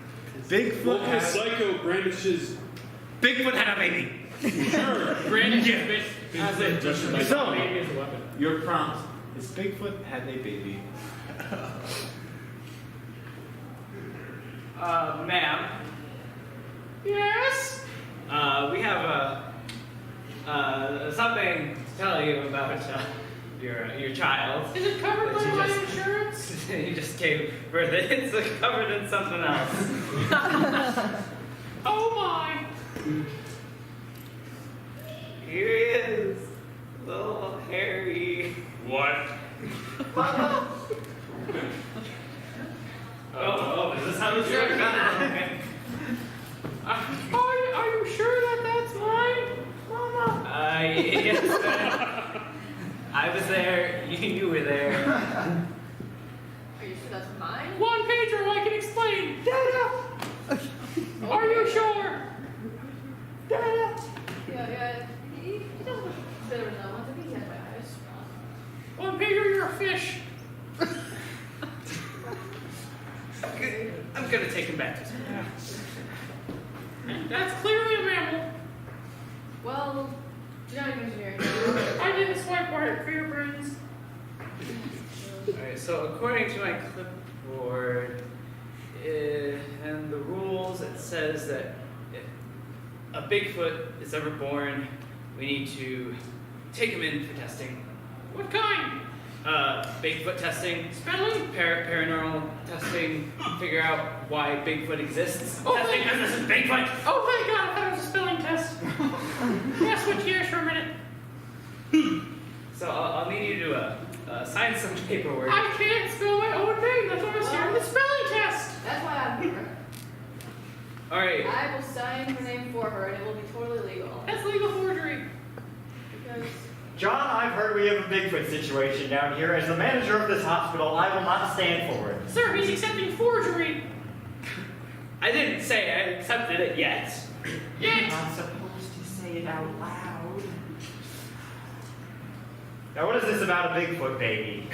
Bigfoot Local has psycho brandishes. Bigfoot had a baby. Sure. Brandon Yeah. Fish has it. Just like So- baby as a weapon. Your prompt is Bigfoot had a baby. Ma'am. Yes? We have something to tell you about your child. Is it covered by You my just- insurance? You just gave birth. It's covered in something else. Oh my! Here he is, little Harry. What? Oh, is this how this works? Are you sure that that's mine, Mama? Yes. I was there. You were there. Are you sure that's mine? One Pedro, I can explain. Dada! Are you sure? Dada! Yeah. He does look better than that one. I think he has my eyes. One Pedro, you're a fish. I'm gonna take him back to school. That's clearly a mammal. Well, genetic engineering. I didn't swipe right for your brains. Alright, so according to my clipboard, and the rules, it says that if a Bigfoot is ever born, we need to take him in for testing. What kind? Bigfoot testing, Spelling? paranormal testing, figure out why Bigfoot exists. Oh, Testing thank- because this is Bigfoot! Oh, thank God, I thought it was a spelling test. Yeah, switch gears for a minute. So I'll need you to sign some paperwork. I can't spell my own name. That's why I was here in the spelling test. That's why I'm here. Alright. I will sign her name for her, and it will be totally legal. That's legal forgery. Because John, I've heard we have a Bigfoot situation down here. As the manager of this hospital, I will not stand for it. Sir, he's accepting forgery. I didn't say I accepted it yet. Yet. You're not supposed to say it out loud. Now, what is this about a Bigfoot baby?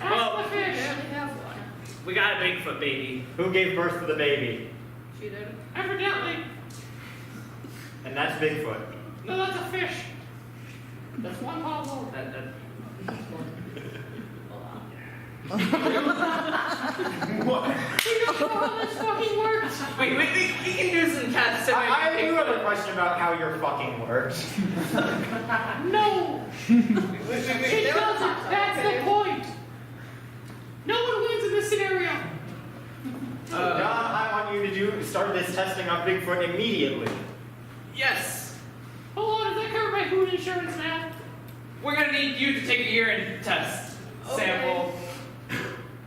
Ask Well, the I fish. barely have one. We got a Bigfoot baby. Who gave birth to the baby? She did. Evidently. And that's Bigfoot. No, that's a fish. That's one puzzle. What? We don't know how this fucking works. Wait, we can do some tests. I do have a question about how your fucking works. No. It doesn't. That's the point. No one wins in this scenario. John, I want you to start this testing on Bigfoot immediately. Yes. Hold on, is that covered by food insurance now? We're gonna need you to take a urine test sample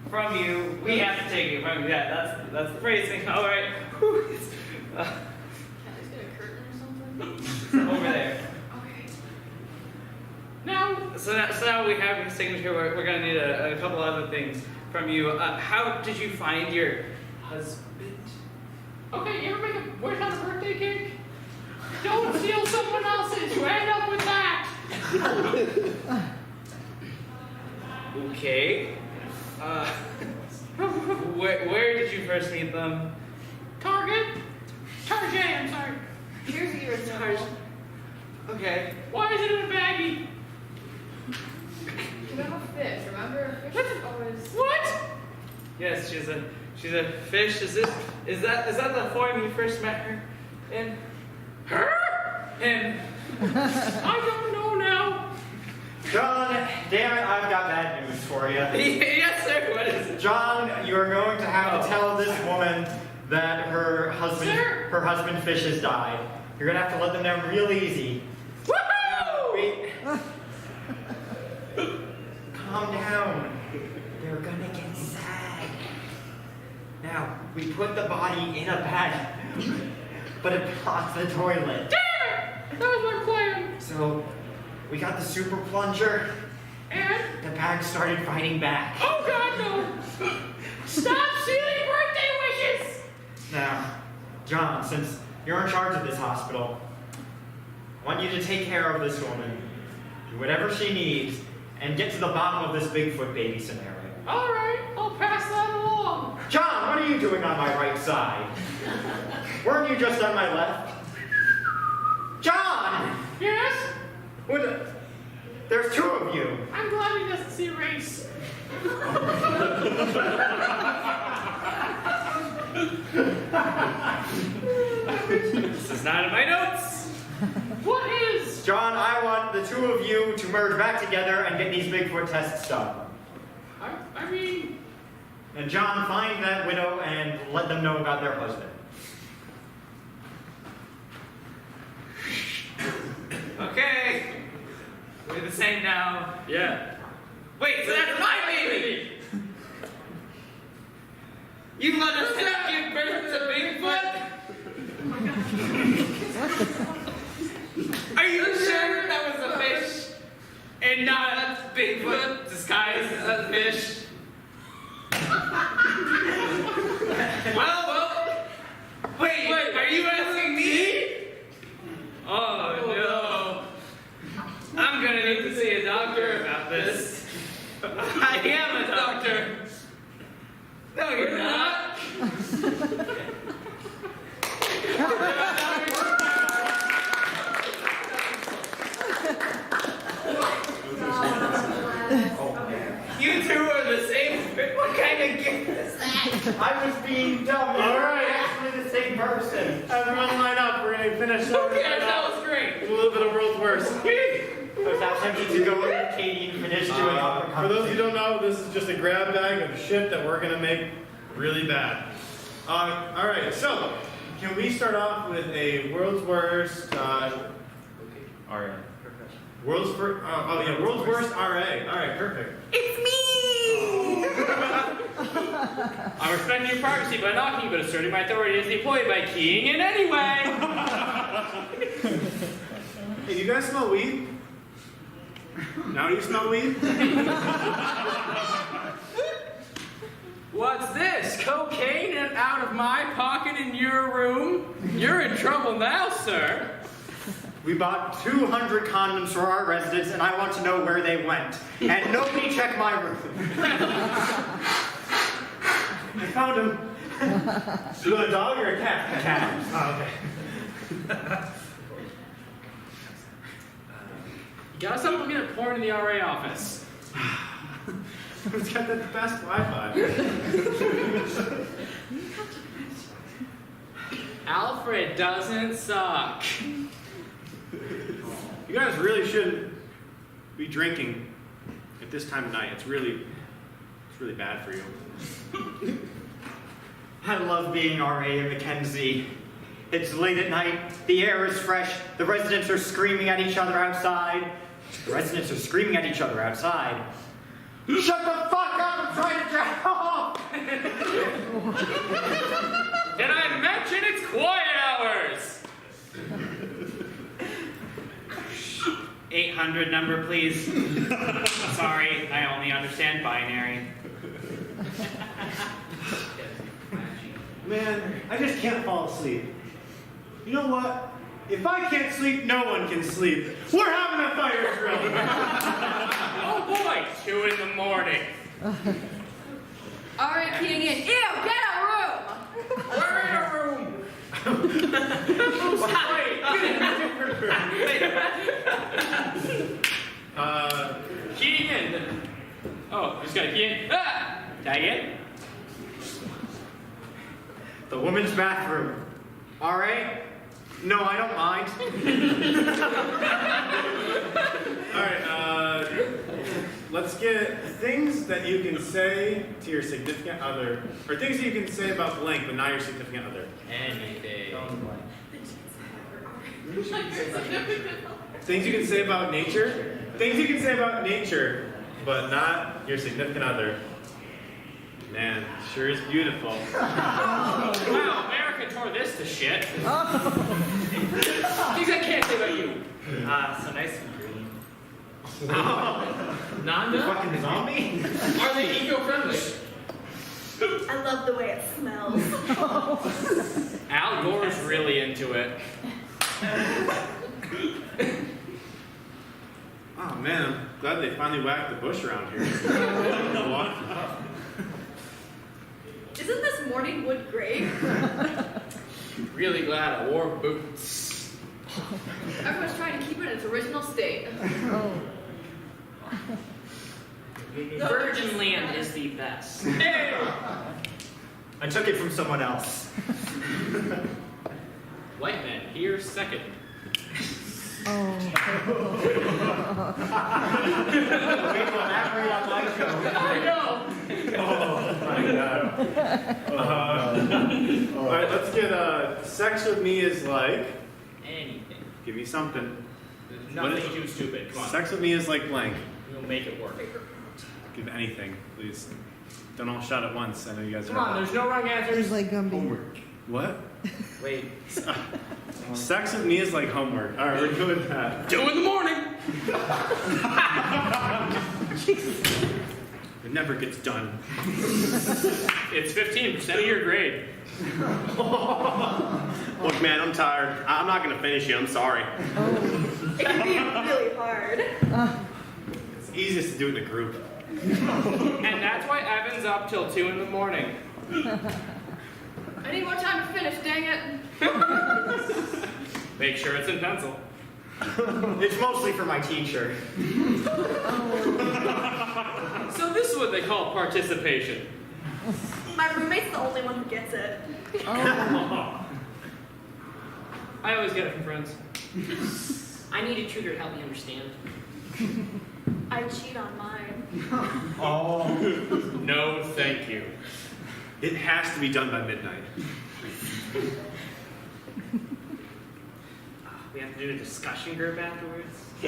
from you. We have to take it from you. Yeah, that's the phrasing. All right. Can I just get a curtain or something? Over there. Okay. Now, So now we have your signature. We're gonna need a couple other things from you. How did you find your husband? okay, you ever make a wish on a birthday cake? Don't steal someone else's. You end up with that. Okay. Where did you first meet them? Target. Target, I'm sorry. Here's your symbol. Okay. Why is it in a baggie? You have a fish, remember? A fish is always... What? Yes, she's a fish. Is that the form you first met her in? Her? Him. I don't know now. John, damn it, I've got bad news for you. Yes, sir. What is it? John, you are going to have to tell this woman that her husband fish has died. You're gonna have to let them down real easy. Woohoo! Wait. Calm down. They're gonna get sad. Now, we put the body in a bag, but it blocks the toilet. Damn it! That was my plan. So, we got the super plunger. And? The bag started fighting back. Oh God, no! Stop stealing birthday wishes! Now, John, since you're in charge of this hospital, I want you to take care of this woman, do whatever she needs, and get to the bottom of this Bigfoot baby scenario. All right, I'll pass that along. John, what are you doing on my right side? Weren't you just on my left? John! Yes? There's two of you. I'm glad he doesn't see race. This is not in my notes. What is? John, I want the two two of you to merge back together and get these Bigfoot tests done. I mean, And John, find that widow and let them know about their husband. Okay. We're the same now. yeah. Wait, so that's my baby! You let us give birth to Bigfoot? Are you sure that was a fish? And not Bigfoot disguised as a fish? Well, wait, are you asking me? Oh no. I'm gonna need to see a doctor about this. I am a doctor. No, you're not. You two are the same. What kind of gift is that? I was being dumb. All You're right. actually the same person. Everyone line up. We're gonna finish up. Okay, that was great. A little bit of world's worst. I was not tempted to go with Katie and finish doing For those who don't know, this is just a grab bag of shit that we're gonna make really bad. All right, so can we start off with a world's worst? RA. World's worst. World's worst RA. All right, perfect. It's me! I'm respecting your privacy by knocking, but asserting my authority as the employee by keying in anyway. Hey, do you guys smell weed? Now you smell weed? What's this? Cocaine and out of my pocket in your room? You're in trouble now, sir. We bought 200 condoms for our residents, and I want to know where they went. And nobody checked my room. I found him. You want a dog or a cat? A cat. Oh, okay. You gotta stop looking at porn in the RA office. Who's got the best Wi-Fi? Alfred doesn't suck. You guys really shouldn't be drinking at this time of night. It's really bad for you. I love being RA in Mackenzie. It's late at night, the air is fresh, the residents are screaming at each other outside. Shut the fuck up, I'm trying to jack off! Did I mention it's quiet hours? 800 number, please. Sorry, I only understand binary. Man, I just can't fall asleep. You know what? If I can't sleep, no one can sleep. We're having a fire drill. Oh boy, 2 in the morning. All right, keying in. Ew, get a room! We're in a room. Keying in. Oh, just gotta key in. Ah! Tag in. The women's bathroom. RA? No, I don't mind. All right, let's get things that you can say to your significant other, or things that you can say about blank, but not your significant other. Anything. Things you can say about nature. Things you can say about nature, but not your significant other. Man, sure is beautiful. Wow, America tore this to shit. Things I can't say about you. So nice and green. Nanda? Fucking zombie? Are they eco-friendly? I love the way it smells. Al Gore's really into it. Oh man, I'm glad they finally whacked the bush around here. Isn't this morning wood great? Really glad I wore boots. Everyone's trying to keep it in its original state. Virgin land is the best. Hey! I took it from someone else. White man here second. Oh. Wait to elaborate on my joke. I know. Oh my god. All right, let's get sex with me is like. Anything. Give me something. Nothing too stupid. Come on. Sex with me is like blank. We'll make it work. Give anything, please. Don't all shout at once. I know you guys Come are. on, there's no wrong answers. He's like Gumby. What? Wait. Sex with me is like homework. All right, we're good with that. 2 in the morning. It never gets done. It's 15% of your grade. Look, man, I'm tired. I'm not gonna finish it. I'm sorry. It can be really hard. It's easiest to do it in a group. And that's why Evan's up till 2 in the morning. I need more time to finish, dang it. Make sure it's in pencil. It's mostly for my teacher. So this is what they call participation. My roommate's the only one who gets it. Oh. I always get it from friends. I need a tutor to help me understand. I cheat on mine. Oh. No, thank you. It has to be done by midnight. We have to do a discussion group afterwards. I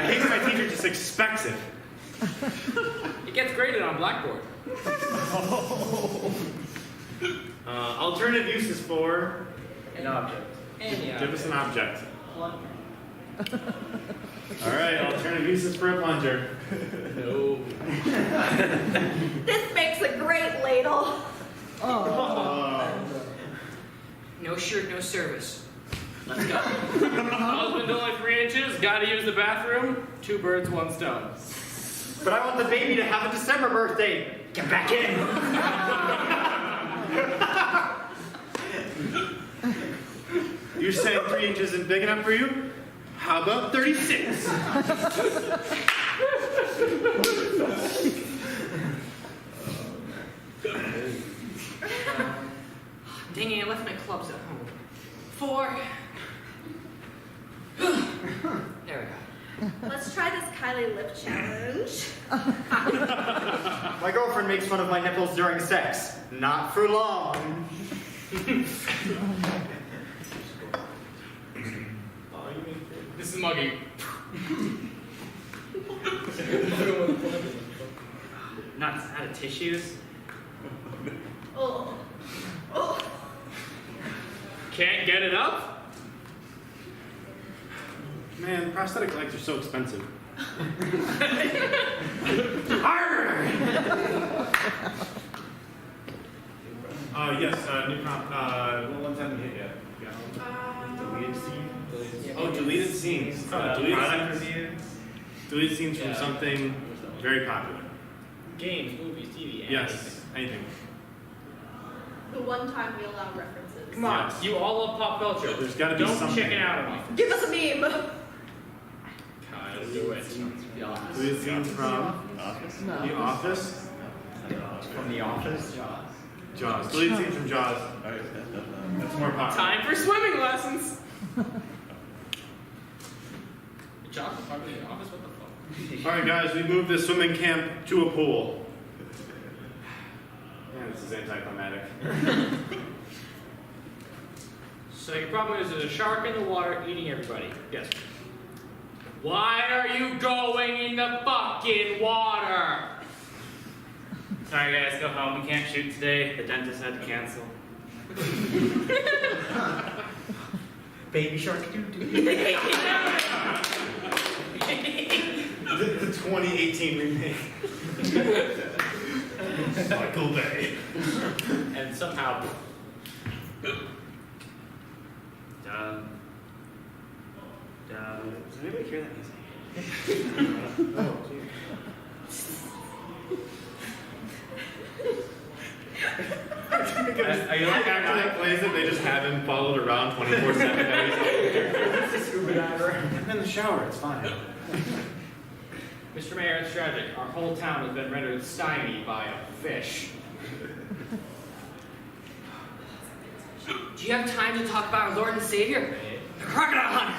hate that my teacher just expects it. It gets graded on Blackboard. Alternative uses for. An object. Give us an object. All right, alternative uses for a plunger. No. This makes a great ladle. No shirt, no service. Let's go. Husband only 3 inches, gotta use the bathroom. 2 birds, 1 stone. But I want the baby to have a December birthday. Get back in. You're saying 3 inches isn't big enough for you? How about 36? Dang it, I left my clubs at home. 4. There we go. Let's try this Kylie lip challenge. My girlfriend makes fun of my nipples during sex. Not for long. This is Muggy. Nuts, out of tissues. Oh. Oh. Can't get it up? Man, prosthetic legs are so expensive. Yes, new prompt. What ones haven't hit yet? Deleted scene? Oh, deleted scenes. Deleted scenes from something very popular. Games, movies, TV, Yes, anything. The one time we allow references. Come on, Yes. you all love pop culture. There's gotta be Don't something. chicken out on me. Give us a meme. Kyle, do it. Deleted scenes from The Office. From The Office. Jaws. Deleted scenes from Jaws. That's more popular. Time for swimming lessons. Josh is part of the office? What the fuck? All right, guys, we moved the swimming camp to a pool. Yeah, this is anticlimactic. So your problem is there's a shark in the water eating everybody. Yes. Why are you going in the fucking water? Sorry guys, go home. We can't shoot today. The dentist had to cancel. Baby shark doo doo. The 2018 remake. Michael Bay. And somehow. Does anybody hear that music? Oh, dear. Are you like after they plays it, they just have him followed around 24/7. I'm in the shower, it's fine. Mr. Mayor, it's tragic. Our whole town has been rendered stymied by a fish. do you have time to talk about our Lord and Savior, the crocodile hunter?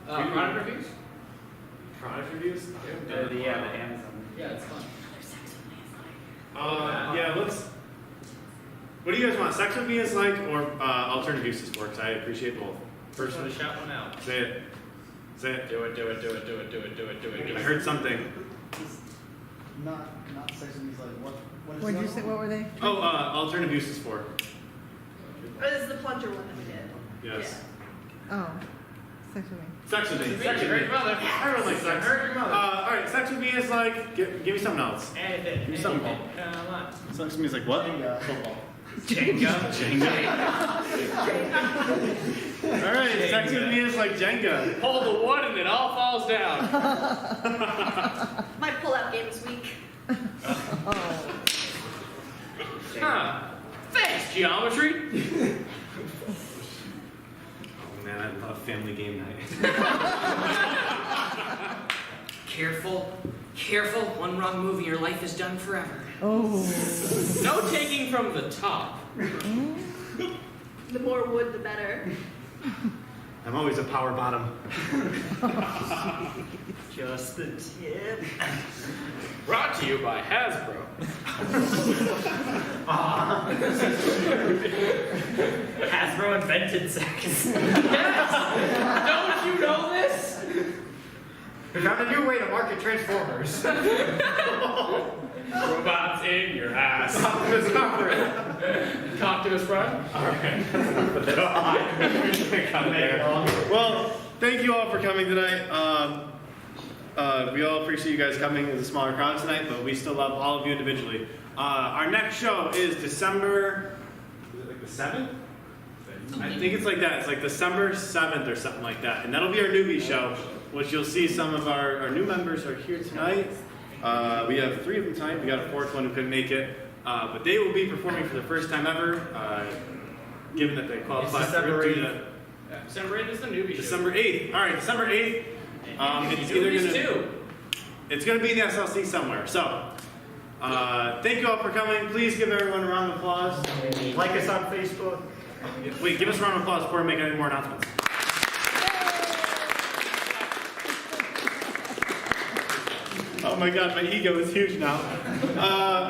Product reviews? Product reviews? The Amazon. Yeah, it's fun. Yeah, let's. What do you guys want? Sex with me is like, or alternative uses for? Because I appreciate both. First one to shout one out. Say it. Say it. Do it. I heard something. Not sex with me is like what is What did you that? say? What were they? Oh, alternative uses for. This is the plunger one that we did. Yes. Oh, sex with me. Sex with me. Sex with Hurt me. your mother. Everyone likes sex. Hurt your mother. All right, sex with me is like, give me something else. Anything. Give me something, Paul. Come on. Sex with me is like what? Football. Jenga. All right, sex with me is like Jenga. Pull the one and it all falls down. My pull-out game is weak. Huh. Thanks, geometry. Oh man, I love family game night. Careful. One wrong move and your life is done forever. Oh. No taking from the top. The more wood, the better. I'm always a power bottom. Just the tip. Brought to you by Hasbro. Hasbro invented sex. Don't you know this? We found a new way to market Transformers. Robots in your ass. Optimus Prime. Talk to us, Brian. Alright. Well, thank you all for coming tonight. We all appreciate you guys coming as a smaller crowd tonight, but we still love all of you individually. Our next show is December, is it like the 7th? I think it's like that. It's like December 7th or something like that. And that'll be our newbie show, which you'll see some of our new members are here tonight. We have 3 of them tonight. We got a 4th one who couldn't make it. But they will be performing for the first time ever, given that they qualified for December it. 8th. December 8th is the newbie show. December 8th. All right, December 8th. It's either Newbies gonna, too. it's going to be in the SLC somewhere. So, thank you all for coming. Please give everyone a round of applause. Like us on Facebook. Wait, give us a round of applause before we make any more announcements. Oh my God, my ego is huge now.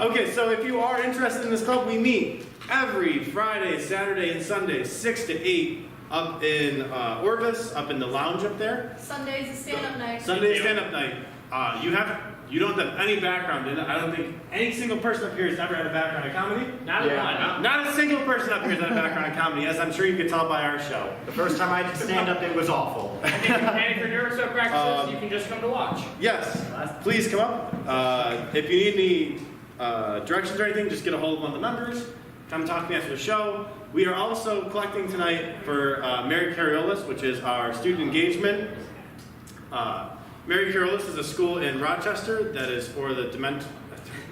Okay, so if you are interested in this club, we meet every Friday, Saturday, and Sunday, 6 to 8, up in Orvis, up in the lounge up there. Sunday's a stand-up night. Sunday stand-up night. You don't have any background in it. I don't think any single person up here has ever had a background in comedy. Not one. Not a single person up here has had a background in comedy, as I'm sure you can tell by our show. The first time I did stand up, it was awful. And if you're nervous about practices, you can just come to watch. Yes, please come up. If you need any directions or anything, just get a hold of one of the members. Come talk to me after the show. We are also collecting tonight for Mary Cariolis, which is our student engagement. Mary Cariolis is a school in Rochester that is for the dement. Oh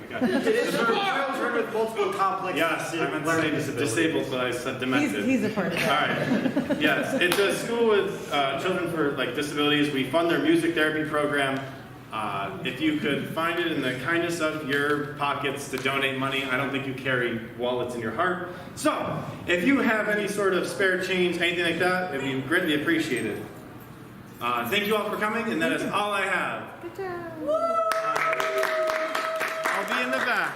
my God. It is for children with multiple complex Yes, I meant to say disabled, but I said demented. He's a part of All that. right. Yes, it's a school with children for like disabilities. We fund their music therapy program. If you could find it in the kindness of your pockets to donate money, I don't think you carry wallets in your heart. So, if you have any sort of spare change, anything like that, it'd be greatly appreciated. Thank you all for coming, and that is all I have. Good job. I'll be in the back.